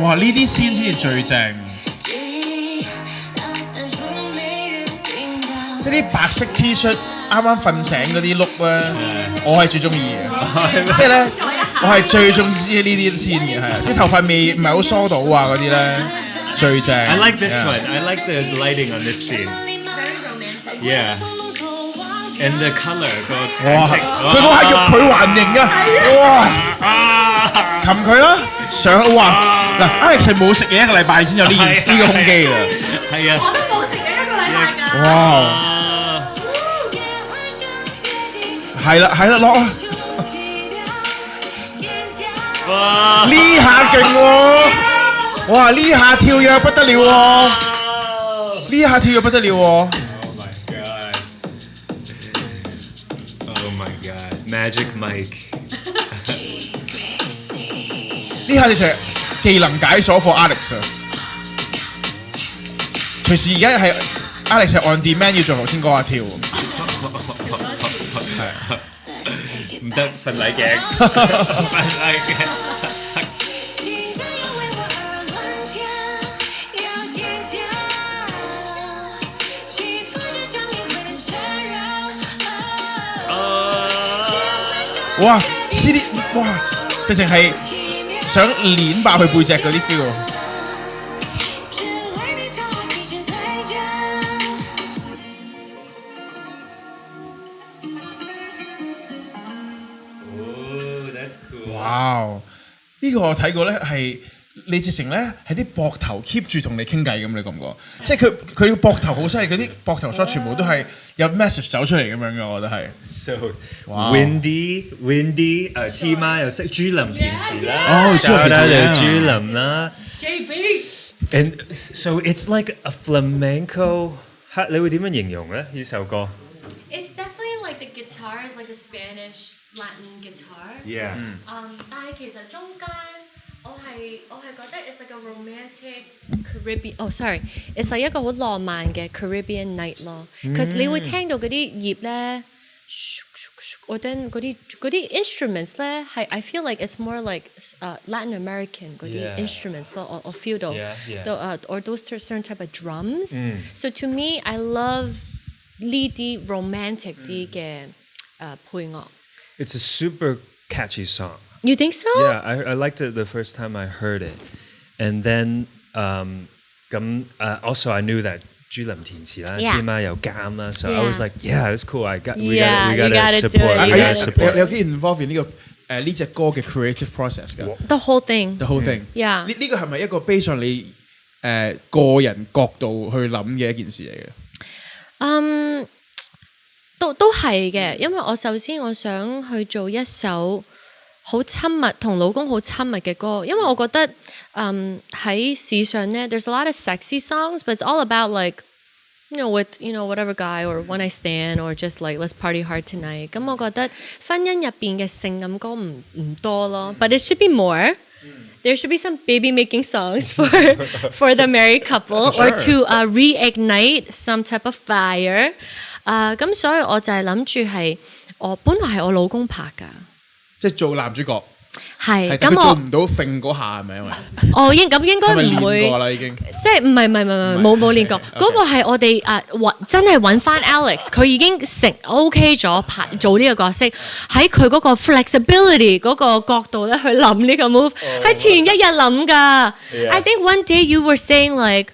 哇！呢啲先至最正，即係啲白色 T 恤啱啱瞓醒嗰啲 look 咧，我係最中意嘅。即係咧，我係最中意呢啲先嘅，係啲頭髮未唔係好梳到啊嗰啲咧，最正。I like this one. I like the lighting on this scene. Yeah. And the color 個彩色。佢嗰下欲拒還迎啊！哇！擒佢啦，上哇！嗱 ，Alex 係冇食嘢1個禮拜先有呢個胸肌啊！係啊。我都冇食嘢1個禮拜㗎。哇！係啦，落啊！哇！呢下勁喎！哇！呢下跳躍不得了喎！呢下跳躍不得了喎！ Oh my god! Magic Mike. 呢下直情技能解鎖 for Alex 啊！隨時而家係 Alex 係 on demand 要做頭先嗰下跳，係唔得，瞓禮鏡，瞓禮鏡。哇！CD 哇，直情係想攣爆佢背脊嗰啲 feel。哇！呢個我睇過咧，係你直情咧係啲膊頭 keep 住同你傾偈咁，你覺唔覺？即係佢個膊頭好犀利，嗰啲膊頭 shot 全部都係有 message 走出嚟咁樣嘅，我覺得係。So Windy，T 媽又識朱琳填詞啦，哦，朱琳啦 ，JB。And so it's like a flamenco。你會點樣形容咧呢首歌 It's definitely like the guitar is like a Spanish Latin guitar.？Yeah。但係其實中間我係覺得 it's like a romantic Caribbean. Oh sorry, it's like 一個好浪漫嘅 Caribbean night 咯。Cause 你會聽到嗰啲葉咧，或者嗰啲 instruments 咧係 I feel like it's more like Latin American 嗰啲 instruments 咯。我 feel 到 or those certain type of drums. So to me, I love 呢啲 romantic 啲嘅配樂。It's a super catchy song. You think so? Yeah, I liked it the first time I heard it, and then also I knew that 朱琳填詞啦，T媽又監啦，so I was like, yeah, that's cool. We gotta support. We gotta support. 你有幾 involve in 呢個呢隻歌嘅 creative process 㗎 The whole thing. The whole thing. Yeah. 呢個係咪一個 based on 你個人角度去諗嘅一件事嚟嘅？都係嘅，因為我首先我想去做一首好親密同老公好親密嘅歌，因為我覺得喺市上咧 there's a lot of sexy songs, but it's all about like with whatever guy or one night stand or just like let's party hard tonight。咁我覺得婚姻入邊嘅性感歌唔多咯 ，but it should be more。There should be some baby-making songs for the married couple or to reignite some type of fire。咁所以我就係諗住係我本來係我老公拍㗎，即係做男主角。係咁，佢做唔到揈嗰下係咪？因為應該唔會練過啦已經。即係唔係冇練過。嗰個係我哋真係揾翻 Alex， 佢已經OK 咗拍做呢個角色，喺佢嗰個 flexibility 嗰個角度咧去諗呢個 move，係前一日諗㗎。I think one day you were saying like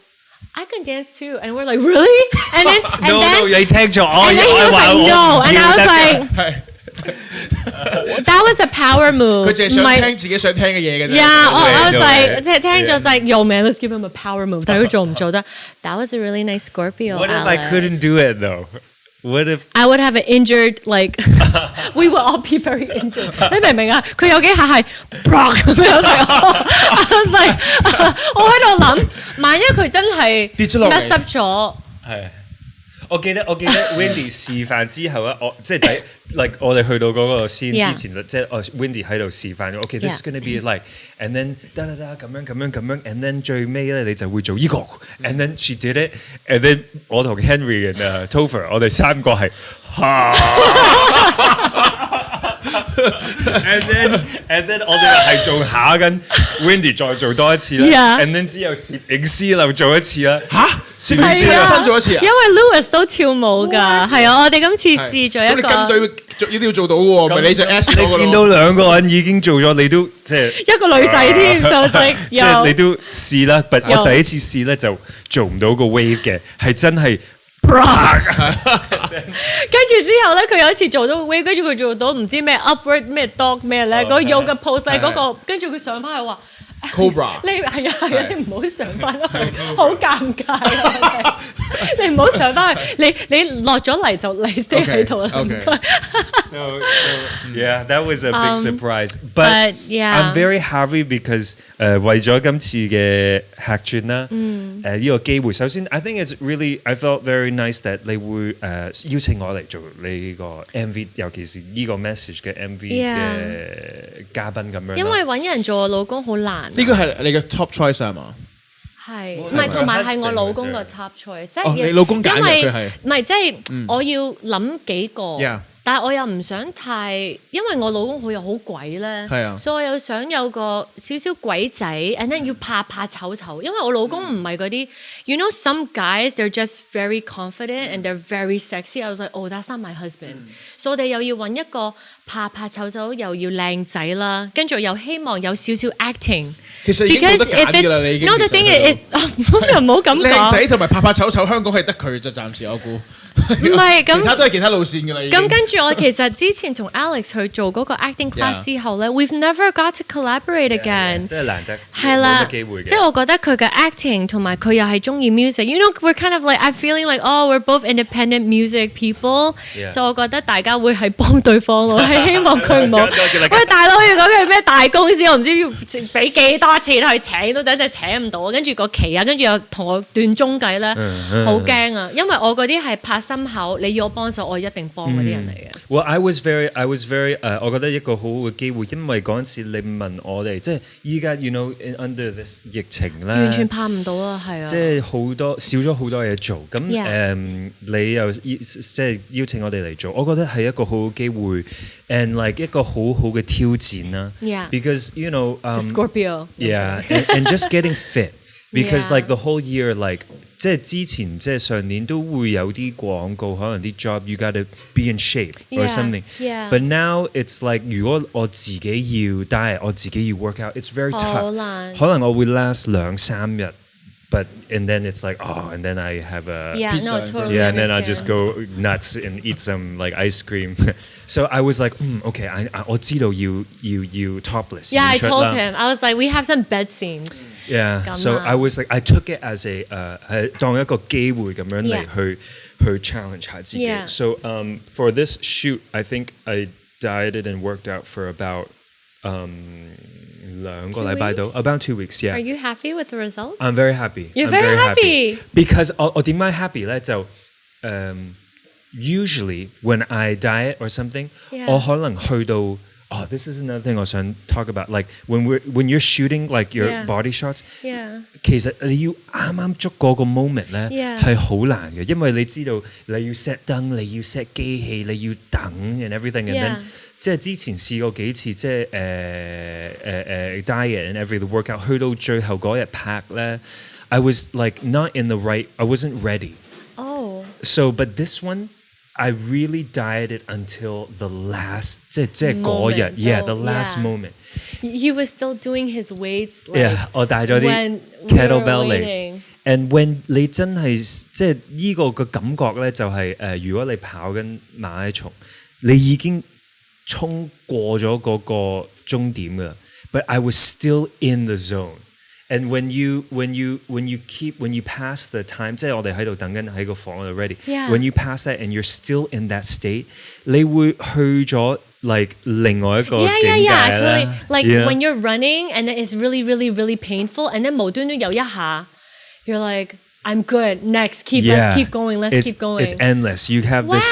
I can dance too, and we're like, really? And then No, 你聽錯， and then he was like, no, and I was like, that was a power move. 佢淨係想聽自己想聽嘅嘢嘅啫。Yeah, I was like, 聽咗 like, yo man, let's give him a power move. 睇佢做唔做得。That was a really nice Scorpio. What if I couldn't do it though? What if I would have an injured like we would all be very injured. 你明唔明啊？佢有幾下係 block 咁樣，I was like 我喺度諗，萬一佢真係跌咗落嚟 mess up 咗。係？我記得 Wendy 示範之後咧，我即係like 我哋去到嗰個先之前，即係Wendy 喺度示範咗。Okay, this is gonna be like, and then 咁樣 ，and then 最尾咧你就會做呢個 ，and then she did it, and then 我同 Henry and Topher 我哋三個係and then 我哋係做下跟 Wendy 再做多一次啦 ，and then 之後攝影師又做一次啦。攝影師新做一次啊？因為 Louis 都跳舞㗎，係啊，我哋今次試咗一個。咁你跟隊一定要做到喎，唔係你就 S 咗㗎咯。你見到兩個人已經做咗，你都即係一個女仔添，就即係你都試啦。但我第一次試咧就做唔到個 wave 嘅，係真係。跟住之後咧，佢有一次做到 wave， 跟住佢做到唔知咩 upward 咩 dog 咩咧，嗰 yoga pose 係嗰個，跟住佢上翻去話。Cobra， 你係啊，你唔好上翻去，好尷尬啊！你唔好上翻去，你落咗嚟就你 stay 喺度啦，唔該。So yeah, that was a big surprise. But I'm very happy because 為咗今次嘅客串啦，呢個機會，首先 I think it's really I felt very nice that 你會邀請我嚟做你個 MV， 尤其是呢個 message 嘅 MV 嘅嘉賓咁樣。因為揾人做我老公好難。呢個係你嘅 top choice 係嘛？係，唔係同埋係我老公個 top choice，即係你老公揀嘅佢係，唔係即係我要諗幾個，但係我又唔想太，因為我老公佢又好鬼咧，所以我又想有個少少鬼仔 ，and then 要怕醜醜，因為我老公唔係嗰啲 ，you know some guys they're just very confident and they're very sexy。I was like, oh, that's not my husband。所以我哋又要揾一個怕醜醜又要靚仔啦，跟住又希望有少少 acting。其實已經冇得揀㗎啦，你已經。No, the thing is，又唔好咁講。靚仔同埋怕醜，香港係得佢就暫時我估。唔係咁，其他都係其他路線㗎啦。咁跟住我其實之前同 Alex 去做嗰個 acting class 之後咧 ，we've never got to collaborate again。真係難得，係啦，機會嘅。即係我覺得佢嘅 acting 同埋佢又係中意 music。You know, we're kind of like I'm feeling like we're both independent music people。所以我覺得大家會係幫對方咯，係希望佢唔好。喂，大佬要講佢咩大公司，我唔知要俾幾多錢去請都等陣請唔到，跟住個期啊，跟住又同我斷鐘計咧，好驚啊！因為我嗰啲係拍心口，你要我幫手，我一定幫嗰啲人嚟嘅。Well, I was very 我覺得一個好好嘅機會，因為嗰陣時你問我哋，即係依家 you know under this 疫情咧，完全拍唔到啊，係啊，即係少咗好多嘢做。咁你又即係邀請我哋嚟做，我覺得係一個好好機會 ，and like 一個好好嘅挑戰啦。Because you know, the Scorpio. And just getting fit. Because like the whole year, like 即係之前即係上年都會有啲廣告，可能啲 job you gotta be in shape or something. But now it's like 如果我自己要 diet， 我自己要 work out， it's very tough。可能我會 last 2-3日。But and then it's like and then I have a pizza. And then I just go nuts and eat some like ice cream. So I was like, okay, 我知道要 topless. Yeah, I told him. I was like, we have some bed scenes. Yeah, so I was like, I took it as a 當一個機會咁樣嚟去 challenge 下自己。So for this shoot, I think I dieted and worked out for about 2個禮拜到 about 2 weeks. Yeah. Are you happy with the result? I'm very happy. You're very happy. Because 我點解 happy 咧就usually when I diet or something， 我可能去到this is another thing 我想 talk about. Like when you're shooting like your body shots， 其實你要啱啱捉嗰個 moment 咧係好難嘅，因為你知道你要 set 燈，你要 set 機器，你要等 and everything，and then 即係之前試過幾次，即係diet and everything workout， 去到最後嗰日拍咧 I was like not in the right, I wasn't ready. So but this one。I really dieted until the last 即係嗰日 the last moment. He was still doing his weights. Like, 我帶咗啲 kettlebell 嚟 And when 你真係即係呢個嘅感覺咧，就係如果你跑緊馬拉松，你已經衝過咗嗰個終點㗎啦。But I was still in the zone. And when you pass the time， 即係我哋喺度等緊喺個房度 ready。When you pass that and you're still in that state， 你會去咗 like 另外一個境界啦。Totally. Like when you're running and then it's really, really, really painful, and then 無端端有一下 you're like I'm good. Next, let's keep going. Let's keep going. It's endless. You have this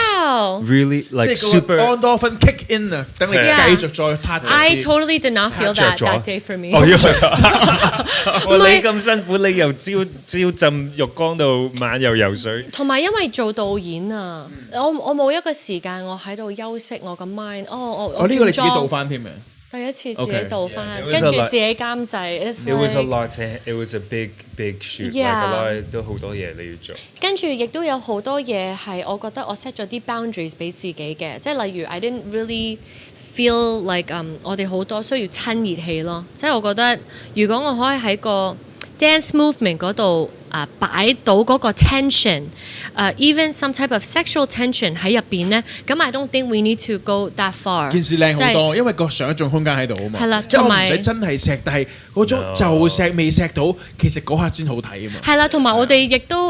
really like super 安多芬 kick in 啊，等你繼續再拍。I totally did not feel that day for me. 你咁辛苦，你由朝浸浴缸度，晚又游水。同埋因為做導演啊，我冇一個時間我喺度休息我個 mind。我呢個你自己導翻添嘅。第一次自己導翻，跟住自己監製。It was a lot. It was a big shoot. Like 都好多嘢你要做。跟住亦都有好多嘢係我覺得我 set 咗啲 boundaries 俾自己嘅，即係例如 I didn't really feel like 我哋好多需要親熱戲咯，即係我覺得如果我可以喺個 dance movement 嗰度擺到嗰個 tension，even some type of sexual tension 喺入邊咧，咁 I don't think we need to go that far。件事靚好多，因為個想像空間喺度啊嘛。係啦，即係我唔使真係錫，但係嗰種就錫未錫到，其實嗰刻先好睇啊嘛。係啦，同埋我哋亦都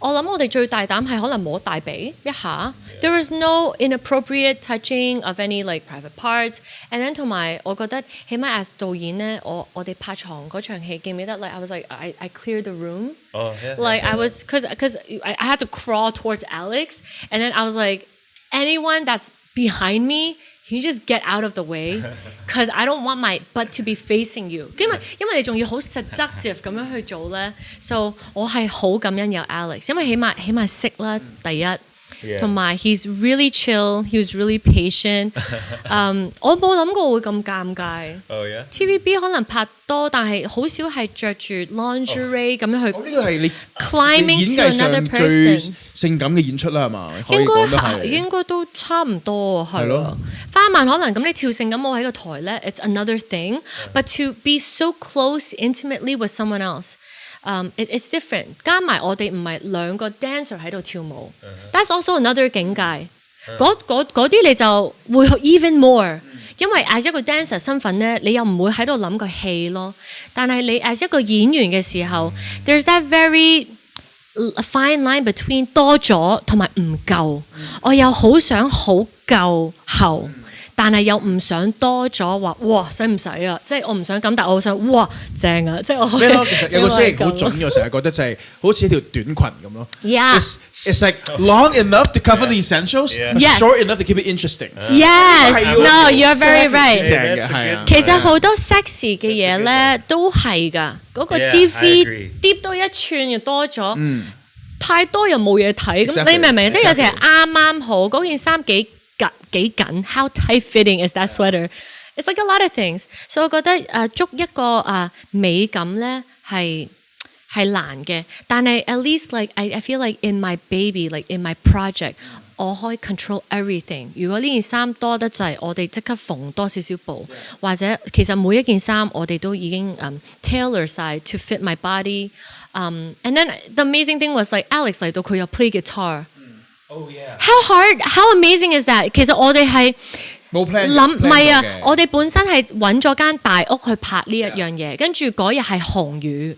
我諗我哋最大膽係可能摸大髀一下。There was no inappropriate touching of any like private parts。And then 同埋我覺得起碼 as 導演咧，我哋拍床嗰場戲記唔記得 ？Like I was like I cleared the room。Like I was because I had to crawl towards Alex and then I was like anyone that's behind me。Can you just get out of the way? Because I don't want my butt to be facing you. 因為你仲要好 seductive 咁樣去做咧 ，so 我係好感恩有 Alex， 因為起碼識啦，第一，同埋 he's really chill, he was really patient。我冇諗過會咁尷尬。TVB 可能拍多，但係好少係着住 lingerie 咁樣去。呢個係你 climbing to another person 性感嘅演出啦，係嘛？應該都差唔多係咯。花曼可能咁你跳性感舞喺個台咧 ，it's another thing。But to be so close intimately with someone else。It's different。加埋我哋唔係兩個 dancer 喺度跳舞 ，that's also another 境界。嗰啲你就會 even more，因為 as 一個 dancer 身份咧，你又唔會喺度諗個戲咯。但係你 as 一個演員嘅時候 ，there's that very fine line between 多咗同埋唔夠。我又好想好夠後。但係又唔想多咗話，哇使唔使啊？即係我唔想咁，但係我想，哇正啊！即係我咩咯？其實有個聲型好準嘅，我成日覺得就係好似一條短裙咁咯。It's like long enough to cover the essentials, short enough to keep it interesting. Yes, no, you're very right. 正嘅係啊。其實好多 sexy 嘅嘢咧都係㗎，嗰個 DV 跌多一寸又多咗，太多又冇嘢睇。咁你明唔明？即係有時係啱啱好嗰件衫幾緊 ？How tight fitting is that sweater? It's like a lot of things. 所以我覺得捉一個美感咧係難嘅，但係 at least like I feel like in my baby, like in my project， 我可以 control everything。如果呢件衫多得滯，我哋即刻縫多少少布，或者其實每一件衫我哋都已經tailor 晒 to fit my body。And then the amazing thing was like Alex 嚟到佢又 play guitar。Oh yeah. How amazing is that? 其實我哋係冇 plan 諗，唔係啊！我哋本身係揾咗間大屋去拍呢一樣嘢，跟住嗰日係紅雨，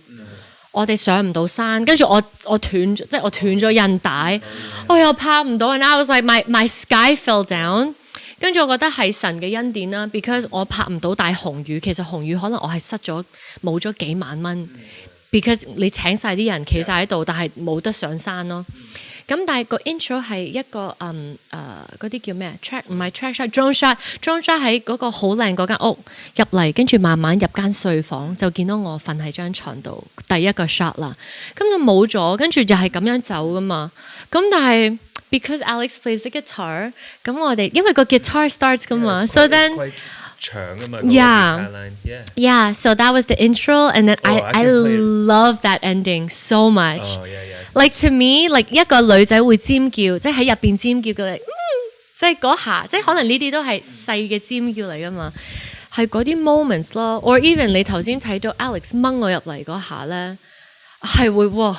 我哋上唔到山，跟住我斷咗韌帶，我又拍唔到。And I was like my sky fell down。跟住我覺得係神嘅恩典啦 ，because 我拍唔到大紅雨，其實紅雨可能我係失咗冇咗幾萬蚊 ，because 你請晒啲人企晒喺度，但係冇得上山咯。咁但係個 intro 係一個嗰啲叫咩 track 唔係 track shot drone shot 喺嗰個好靚嗰間屋入嚟，跟住慢慢入間睡房就見到我瞓喺張床度，第一個 shot 啦，咁就冇咗，跟住就係咁樣走噶嘛。咁但係 because Alex plays the guitar， 咁我哋因為個 guitar starts 噶嘛 ，so then。Yeah, so that was the intro, and then I love that ending so much. Like to me, like 一個女仔會尖叫，即係喺入邊尖叫嘅，即係嗰下，即係可能呢啲都係細嘅尖叫嚟噶嘛，係嗰啲 moments 咯。Or even 你頭先睇到 Alex 掹我入嚟嗰下咧，係會喎。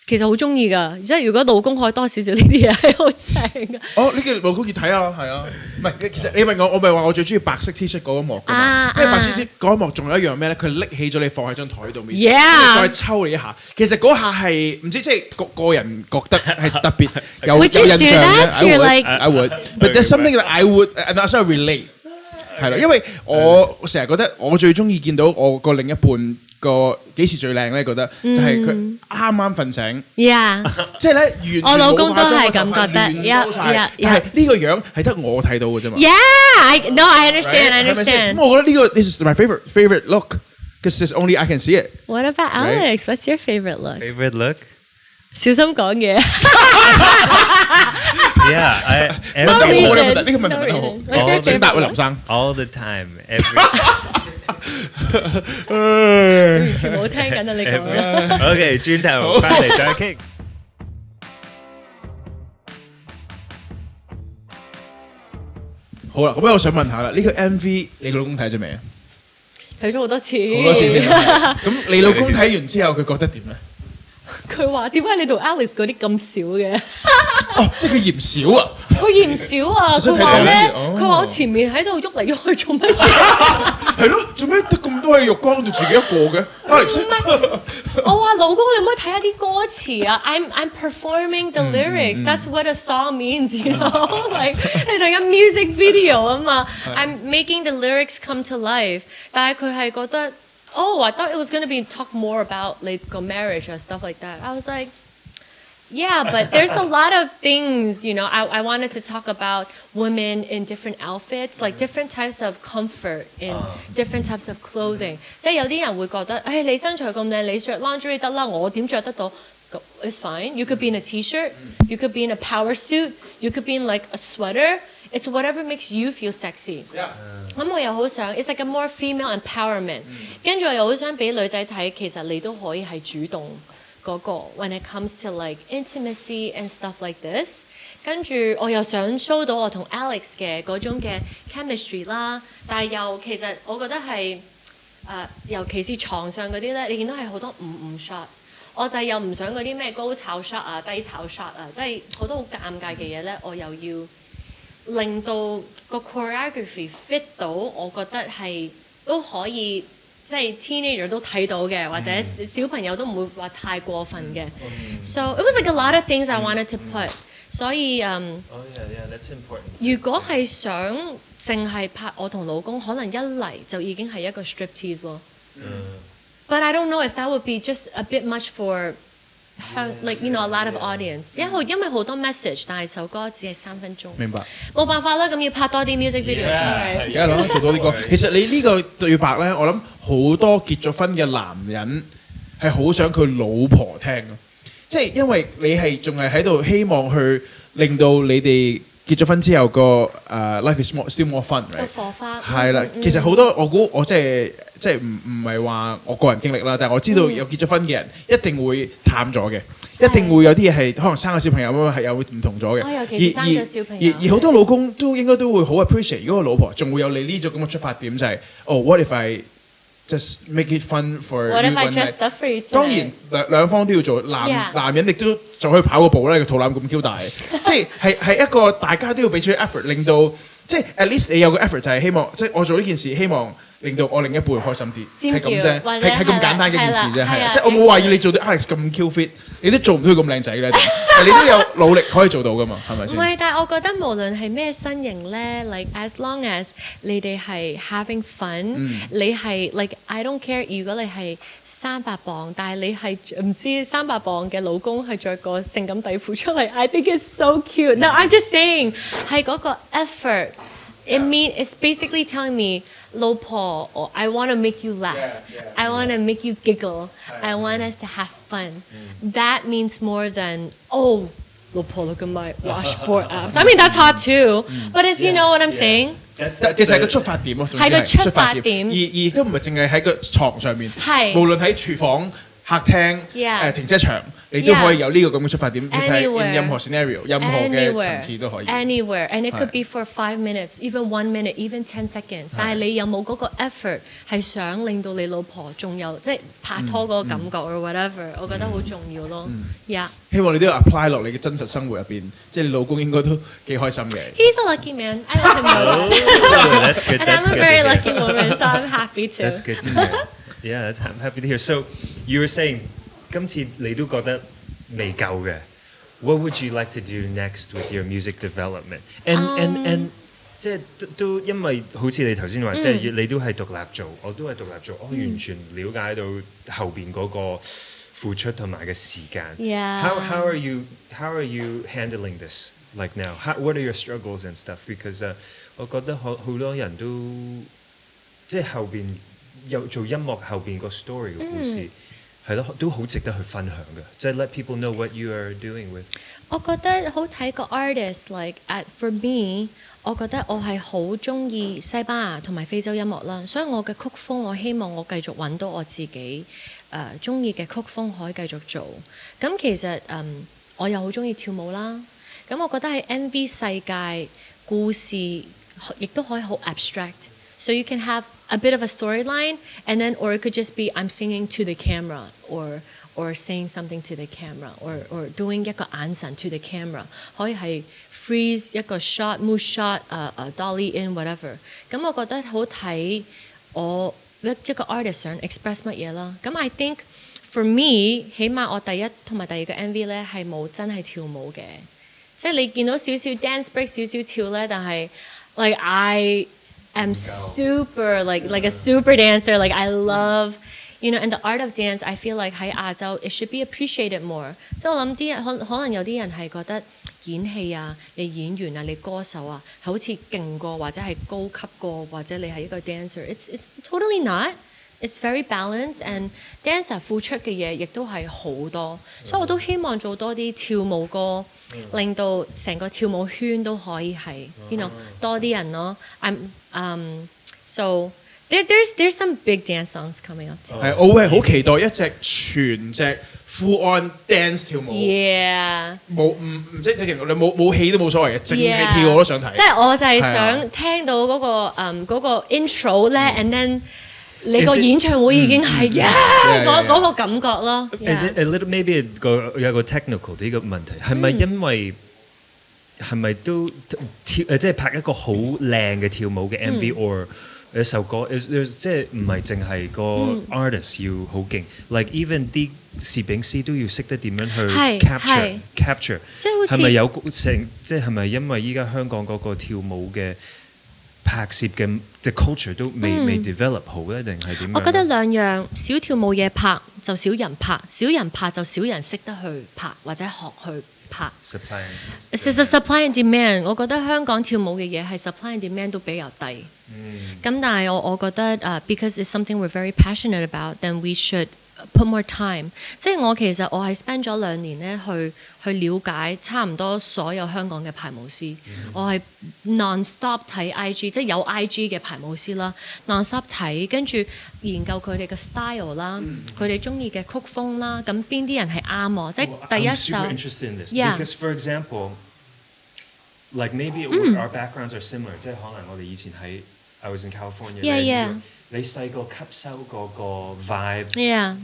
其實好中意㗎，即係如果老公可以多少少呢啲嘢係好正㗎。哦，呢個老公要睇啊，係啊，唔係其實你問我咪話我最中意白色 T-shirt 嗰一幕㗎嘛，因為白色 T 嗰一幕仲有一樣咩咧？佢拎起咗你放喺張台度面，再抽你一下，其實嗰下係唔知即係個人覺得係特別有印象嘅。I would，but there's something that I would and I sort of relate 係啦，因為我成日覺得我最中意見到我個另一半。個幾時最靚咧？覺得就係佢啱啱瞓醒，即係咧完全我老公都係咁覺得，但係呢個樣係得我睇到嘅啫嘛。I understand。咁我覺得呢個 this is my favorite look because it's only I can see it. What about Alex? What's your favorite look? Favorite look? 小心講嘢。Yeah, 呢個問題問得好。What's your favorite答林生。All the time, every. 完全冇聽緊啊！你講。OK， 轉頭翻嚟再傾。好啦，咁我想問下啦，呢個 MV 你個老公睇咗未啊？睇咗好多次。好多次。咁你老公睇完之後，佢覺得點咧？佢話：點解你同 Alex 嗰啲咁少嘅？哦，即係佢嫌少啊！佢嫌少啊！佢話咧，佢話我前面喺度喐嚟喐去做乜嘢？係咯，做咩得咁多喺浴缸度自己一個嘅 ？Alex，我話老公，你唔可以睇下啲歌詞啊 ！I'm performing the lyrics. That's what a song means, you know. Like 你睇緊 music video 啊嘛。I'm making the lyrics come to life. 但係佢係覺得。Oh, I thought it was going to be talk more about like marriage or stuff like that. I was like, yeah, but there's a lot of things, you know. I wanted to talk about women in different outfits, like different types of comfort in different types of clothing. 即係有啲人會覺得，誒你身材咁靚，你着 lingerie 得啦，我點着得到？ It's fine. You could be in a t-shirt. You could be in a power suit. You could be in like a sweater. It's whatever makes you feel sexy. 咁我又好想 ，it's like a more female empowerment。跟住我又好想俾女仔睇，其實你都可以係主動嗰個。When it comes to like intimacy and stuff like this， 跟住我又想 show 到我同 Alex 嘅嗰種嘅 chemistry 啦，但係又其實我覺得係尤其是床上嗰啲咧，你見到係好多唔 shot。我就係又唔想嗰啲咩高炒 shot 啊、低炒 shot 啊，即係好多好尷尬嘅嘢咧，我又要。令到個 choreography fit 到，我覺得係都可以，即係 teenager 都睇到嘅，或者小朋友都唔會話太過分嘅。So it was like a lot of things I wanted to put。所以that's important。如果係想淨係拍我同老公，可能一嚟就已經係一個 striptease 咯。But I don't know if that would be just a bit much for。like you know a lot of audience， 因為好多 message， 但係首歌只係3分鐘。明白。冇辦法啦，咁要拍多啲 music video。而家諗做多啲歌。其實你呢個對白咧，我諗好多結咗婚嘅男人係好想佢老婆聽咯，即係因為你係仲係喺度希望去令到你哋結咗婚之後個life is still more fun，個火花。係啦，其實好多我估我即係唔係話我個人經歷啦，但係我知道有結咗婚嘅人一定會淡咗嘅，一定會有啲嘢係可能生個小朋友咁樣係有唔同咗嘅。尤其是生咗小朋友。而好多老公都應該都會好 appreciate， 如果個老婆仲會有你呢種咁嘅出發點，就係what if I just make it fun for you one night。當然兩方都要做，男人亦都就可以跑個步啦，個肚腩咁 Q 大，即係一個大家都要俾出 effort， 令到即係 at least 你有個 effort 就係希望，即係我做呢件事希望。令到我另一半開心啲，係咁啫，係咁簡單嘅一件事啫，係啊，即係我冇話要你做到 Alex 咁 Q fit， 你都做唔到佢咁靚仔咧，但你都有努力可以做到噶嘛，係咪先？唔係，但係我覺得無論係咩身形咧 ，like as long as 你哋係 having fun，你係 like I don't care， 如果你係300磅，但係你係唔知300磅嘅老公係着個性感底褲出嚟 ，I think it's so cute。No, I'm just saying 係嗰個 effort。It's basically telling me, 老婆, I want to make you laugh. I want to make you giggle. I want us to have fun. That means more than, oh, 老婆, look at my washboard abs. I mean, that's hot too. But it's, you know what I'm saying? 其實係個出發點咯，係個出發點，而都唔係淨係喺個床上面，無論喺廚房。客廳、 Yeah 停車場，你都可以 Yeah 有呢個咁嘅出發點，其實係 Anywhere in 任何 scenario、任何嘅層次都可以。 Anywhere, and it could 係 be for 5 minutes, even 1 minute, even 10 seconds。但係你有冇嗰個 effort 係想令到你老婆仲有即係拍拖嗰個感覺 or whatever？我覺得好重要咯。Yeah。希望你都要 apply 落你嘅真實生活入邊，即係你老公應該都幾開心嘅。He's a lucky man. I let him know that. Oh, that's good. And That's I'm a good. very to hear. lucky woman, so I'm happy to. That's good to hear. Yeah, I'm happy to hear. So you were saying 今次你都覺得未夠嘅。What would you like to do next with your music development? And 即係都因為好似你頭先話，即係你都係獨立做，我都係獨立做，我完全了解到後邊嗰個付出同埋嘅時間。Yeah. How are you handling this like now? What are your struggles and stuff? Because 我覺得好多人都即係後邊有做音樂後邊個 story 嘅故事。係咯，都好值得去分享嘅，即係 let people know what you are doing with。我覺得好睇個 artist，like for me，我覺得我係好中意西班牙同埋非洲音樂啦，所以我嘅曲風我希望我繼續揾到我自己中意嘅曲風可以繼續做。咁其實我又好中意跳舞啦，咁我覺得喺 MV 世界故事亦都可以好 abstract。So you can have a bit of a storyline, and then, or it could just be I'm singing to the camera, or saying something to the camera, or doing 一個眼神 to the camera， 可以係 freeze 一個 shot, move shot, dolly in whatever。咁我覺得好睇我一個 artist 想 express 乜嘢啦。咁I think for me， 起碼我第一同埋第二個 MV 咧係冇真係跳舞嘅，即係你見到少少 dance break 少少跳咧，但係 like I'm super like a super dancer. Like I love, and the art of dance. I feel like 喺亞洲 it should be appreciated more. 即係我諗啲人可能有啲人係覺得演戲啊、你演員啊、你歌手啊，係好似勁過或者係高級過，或者你係一個 dancer. It's totally not. It's very balanced and dancer 付出嘅嘢亦都係好多，所以我都希望做多啲跳舞歌，令到成個跳舞圈都可以係多啲人咯。So there's some big dance songs coming up too. 係，我會係好期待一隻全隻 full on dance 跳舞。Yeah， 冇唔即係直情你冇戲都冇所謂嘅，淨係跳我都想睇。即係我就係想聽到嗰個 intro 咧，and then 你個演唱會已經係嗰個感覺咯。Is it a little maybe 有個 technical 啲嘅問題，係咪因為係咪都跳即係拍一個好靚嘅跳舞嘅 MV or 一首歌，即係唔係淨係個 artist 要好勁 ，like even 啲攝影師都要識得點樣去 capture，即係好似係咪有即係咪因為依家香港嗰個跳舞嘅拍攝嘅 culture 都未 develop 好咧，定係點樣？我覺得兩樣，少跳舞嘢拍就少人拍，少人拍就少人識得去拍或者學去拍。其實 supply and demand， 我覺得香港跳舞嘅嘢係 supply and demand 都比較低。咁但係我覺得because it's something we're very passionate about，then we should put more time。即係我其實我係 spend 咗2年咧去了解差唔多所有香港嘅排舞師。我係 non-stop 睇 IG， 即係有 IG 嘅排舞師啦 ，non-stop 睇，跟住研究佢哋嘅 style 啦，佢哋中意嘅曲風啦，咁邊啲人係啱我，即係第一首。I'm super interested in this Yeah. because for example, like maybe our backgrounds are similar，即係可能我哋以前喺 I was in California。Yeah. 你細個吸收嗰個 vibe。Yeah.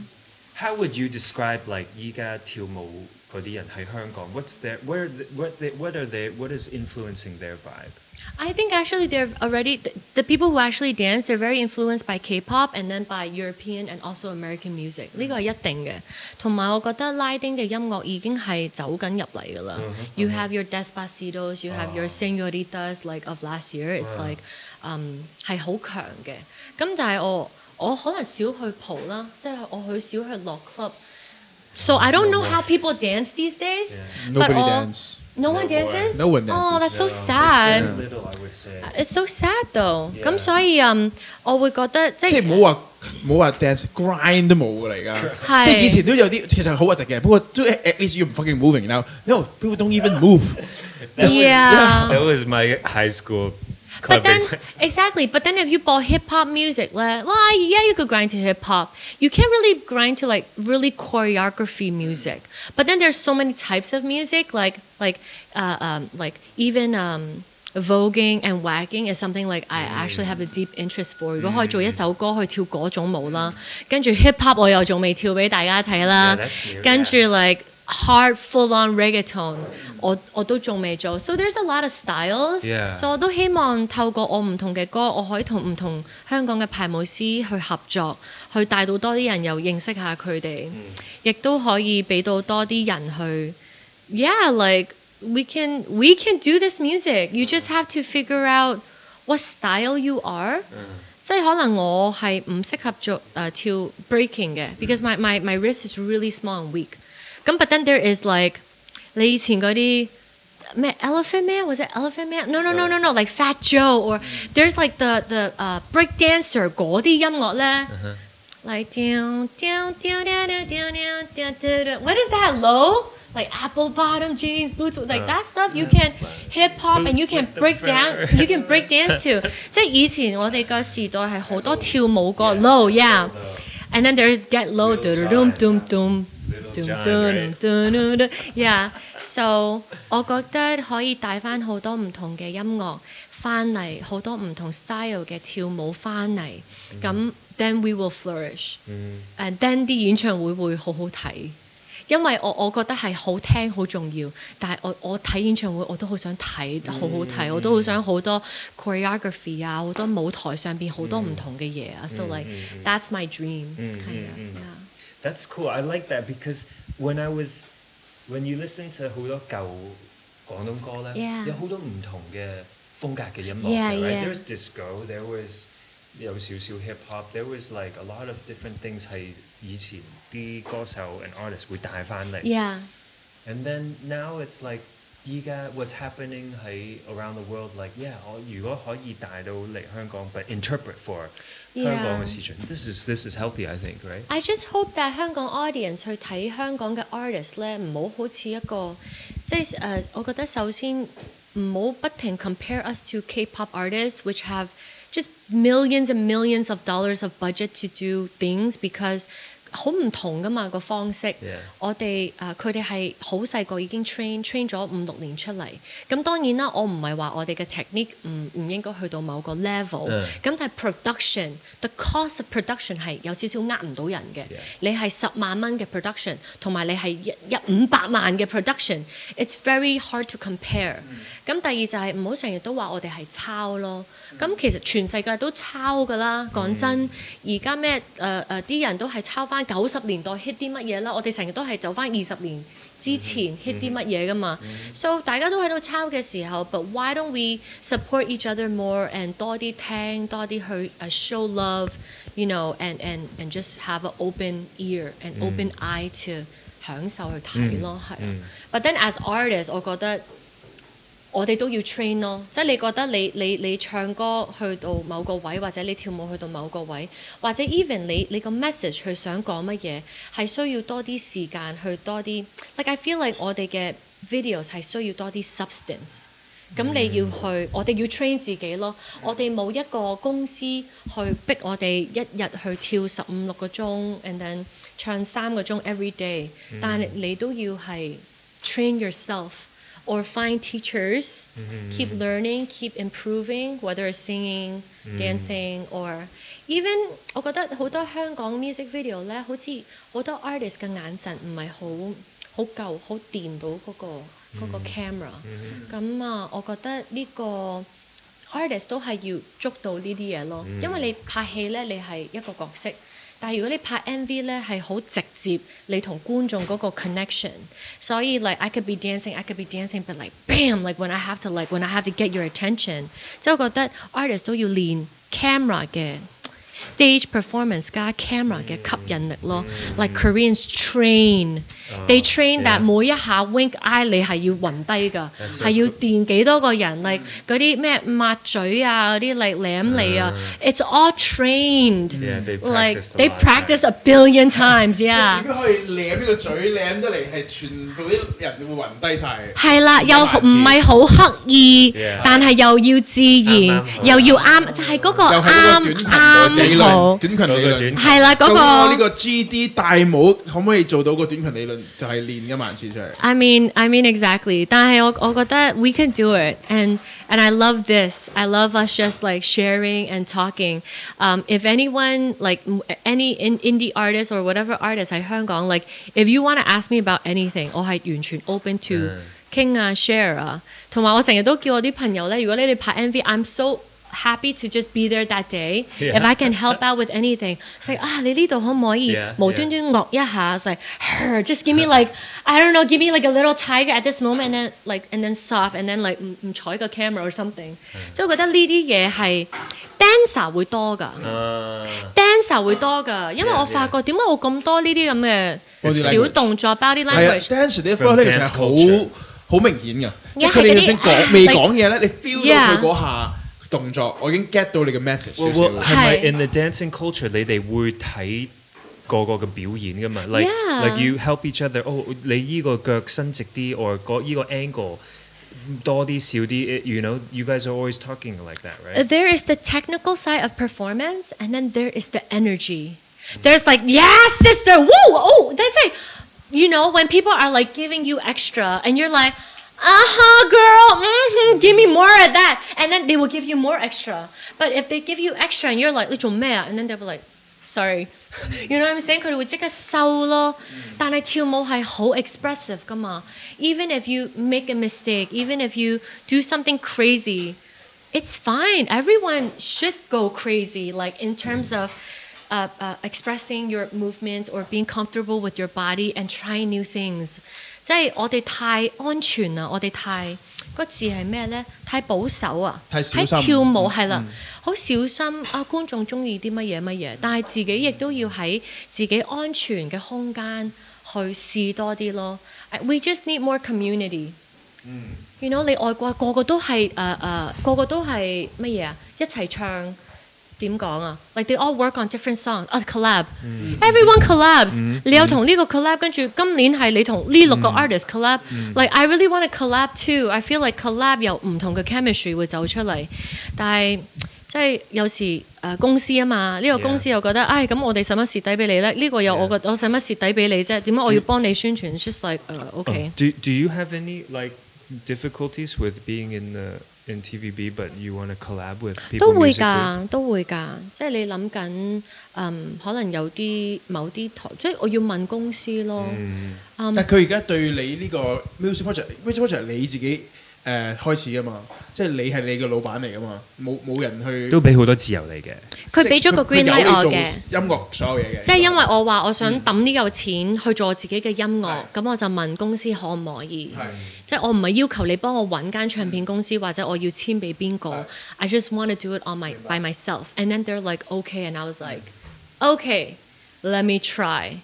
How would you describe like 依家跳舞嗰啲人喺香港 what is influencing their vibe? I think actually they're already the people who actually dance, they're very influenced by K-pop and then by European and also American music。呢個係一定嘅。同埋我覺得拉丁嘅音樂已經係走緊入嚟㗎啦。You have your Despacitos, you have your Señoritas like of last year. It's like 係好強嘅。咁但係我可能少去蒲啦，即係我少去落 club。So I don't know how people dance these days. Nobody dance. No one dances? No one dances. Oh, that's so sad. It's very little, I would say. It's so sad though. 咁所以我會覺得即係唔好話 dance grind 都冇㗎啦而家。即係以前都有啲其實好核突嘅，不過都 at least you're fucking moving now. No, people don't even move. Yeah. That was my high school But then exactly. But then if you 播 hip hop music 咧，哇 yeah you could grind to hip hop. You can't really grind to like really choreography music. But then there's so many types of music like even voguing and wagging is something like I actually have a deep interest for. 如果可以做一首歌去跳嗰種舞啦，跟住 hip hop 我又仲未跳俾大家睇啦，跟住 like hard full on reggaeton 我都仲未做。So there's a lot of styles. So 我都希望透過我唔同嘅歌，我可以同唔同香港嘅排舞師去合作，去帶到多啲人又認識下佢哋，亦都可以俾到多啲人去 yeah like we can do this music. You just have to figure out what style you are. 即係可能我係唔適合做跳 breaking 嘅 because my wrist is really small and weak. 咁 but then there is like 你以前嗰啲咩 Elephant Man was it Elephant Man? No like Fat Joe or there's like the break dancer 嗰啲音樂咧。Like down what is that low? Like apple bottom jeans boots like that stuff you can hip hop and you can break down you can break dance to 即係以前我哋個時代係好多跳舞歌 low yeah and then there's get low yeah so 我覺得可以帶翻好多唔同嘅音樂翻嚟好多唔同 style 嘅跳舞翻嚟咁 then we will flourish and then 啲演唱會會好好睇因為我覺得係好聽好重要，但係我睇演唱會我都好想睇好好睇，我都好想好多 choreography 啊，好多舞台上邊好多唔同嘅嘢啊 ，so like that's my dream kind of yeah. That's cool. I like that because when you listen to 好多舊廣東歌咧，有好多唔同嘅風格嘅音樂嘅 right? There was disco, there was 有少少 hip hop, there was like a lot of different things 係以前啲歌手 and artists 會帶翻嚟。Yeah. And then now it's like 依家 what's happening 喺 around the world like yeah 我如果可以帶到嚟香港 but interpret for 香港嘅市場 this is healthy I think right? I just hope that 香港 audience 去睇香港嘅 artist 咧唔好似一個即係我覺得首先唔好不停 compare us to K-pop artists which have just millions and millions of dollars of budget to do things because 好唔同噶嘛個方式，我哋佢哋係好細個已經 train 咗5-6年出嚟，咁當然啦，我唔係話我哋嘅 technique 唔應該去到某個 level，咁但係 production，the cost of production 係有少少呃唔到人嘅，你係10萬蚊嘅 production， 同埋你係500萬嘅 production，it's very hard to compare。咁第二就係唔好成日都話我哋係抄咯，咁其實全世界都抄㗎啦，講真，而家咩啲人都係抄翻。90年代 hit 啲乜嘢啦？我哋成日都係走翻20年之前 hit 啲乜嘢噶嘛。So 大家都喺度抄嘅時候 ，but why don't we support each other more and 多啲聽，多啲去show love，you know，and just have an open ear and open eye to 享受去睇咯，係啊。But then as artists，我覺得。我哋都要 train 咯，即係你覺得你唱歌去到某個位，或者你跳舞去到某個位，或者 even 你個 message 去想講乜嘢，係需要多啲時間去多啲。Like I feel like 我哋嘅 videos 係需要多啲 substance。咁你要去，我哋要 train 自己咯。我哋冇一個公司去逼我哋一日去跳15-16個鐘 ，and then 唱3個鐘 every day。但係你都要係 train yourself。Or find teachers, keep learning, keep improving, whether it's singing, dancing, or even 我覺得好多香港 music video 咧，好似好多 artist 嘅眼神唔係好夠，好掂到嗰個 camera。咁我覺得呢個 artist 都係要捉到呢啲嘢咯，因為你拍戲咧，你係一個角色。但係如果你拍 MV 咧係好直接，你同觀眾嗰個 connection， 所以 like I could be dancing，but like bam like when I have to get your attention， 即係我覺得 artist 都要練 camera 嘅 stage performance 加 camera 嘅吸引力咯，like Koreans train They train that 每一下 wink eye 你係要暈低㗎，係要電幾多個人，like 嗰啲咩抹嘴啊，嗰啲嚟舐你啊，it's all trained. Like they practice a billion times. Yeah. 點樣可以舐呢個嘴舐得嚟係全部啲人會暈低晒？係啦，又唔係好刻意，但係又要自然，又要啱，就係嗰個啱好。短裙理論係啦，嗰個呢個 GD 大帽可唔可以做到個短裙理論？就係練1萬次出嚟。I mean exactly. 但係我覺得 we can do it, and I love this. I love us just like sharing and talking. If anyone like any indie artist or whatever artist 喺香港 like if you want to ask me about anything, 我係完全 open to 傾啊 share 啊。同埋我成日都叫我啲朋友咧，如果你哋拍 MV, I'm so happy to just be there that day. If I can help out with anything, it's like 你呢度可唔可以無端端惡一下？ It's like just give me like I don't know, give me like a little tiger at this moment, and then soft, and then like 唔睬個 camera or something. 即係我覺得呢啲嘢係 dancer 會多㗎，dancer 會多㗎，因為我發覺點解我咁多呢啲咁嘅小動作 body language。dance 呢一方咧其實好明顯㗎，即係佢哋就算未講嘢咧，你 feel 到佢嗰下。動作，我已經 get 到你嘅 message 少少。係咪 in the dancing culture 你哋會睇個嘅表演㗎嘛 ？Like you help each other。你依個腳伸直啲，or 依個 angle 多啲少啲。You know, you guys are always talking like that, right? There is the technical side of performance, and then there is the energy. There's like, yeah, sister, woo, that's like, you know, when people are like giving you extra, and you're like. Girl, give me more of that, and then they will give you more extra. But if they give you extra and you're like 你做咩啊? and then they'll be like sorry, you know what I'm saying? 佢哋會即刻收咯。但係跳舞係好 expressive 㗎嘛。Even if you make a mistake, even if you do something crazy, it's fine. Everyone should go crazy, like in terms of expressing your movements or being comfortable with your body and trying new things. 即係我哋太安全啦，我哋太個字係咩咧？太保守啊！喺跳舞係啦，好小心啊！觀眾中意啲乜嘢，但係自己亦都要喺自己安全嘅空間去試多啲咯。We just need more community. You know, 你外國個個都係乜嘢啊？一齊唱。點講啊 ？Like they all work on different songs. Collab. Everyone collabs. 你有同呢個 collab， 跟住今年係你同呢6個 artist collab. Like I really want to collab too. I feel like collab 有唔同嘅 chemistry 會走出嚟，但係即係有時公司啊嘛，呢個公司又覺得咁我哋使乜蝕底俾你咧？呢個又我使乜蝕底俾你啫？點解我要幫你宣傳 ？Just like okay. Do you have any like difficulties with being in TVB, but you want to collab with people? 都會㗎，即係你諗緊，可能有啲某啲台，即係我要問公司咯。但係佢而家對你呢個 music project 你自己開始㗎嘛，即係你係你嘅老闆嚟㗎嘛，冇人去都俾好多自由你嘅。佢俾咗個 green light 我嘅，音樂所有嘢嘅。即係因為我話我想抌呢嚿錢去做自己嘅音樂，咁我就問公司可唔可以？即係我唔係要求你幫我揾間唱片公司，或者我要簽俾邊個。I just want to do it by myself, and then they're like okay, and I was like okay, let me try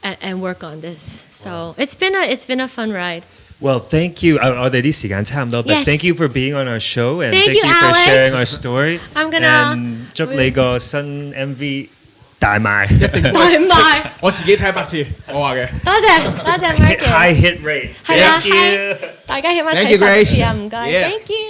and work on this. So it's been a fun ride. Well, thank you. 我哋啲時間差唔多 but thank you for being on our show and thank you for Alex. sharing our story. I'm gonna 祝你個新 MV 大賣，一定大賣。我自己睇100次，我話嘅。多謝 Mark。 High hit rate. 係啊，Thank you. 大家起碼睇10次啊，唔該。該。Thank you.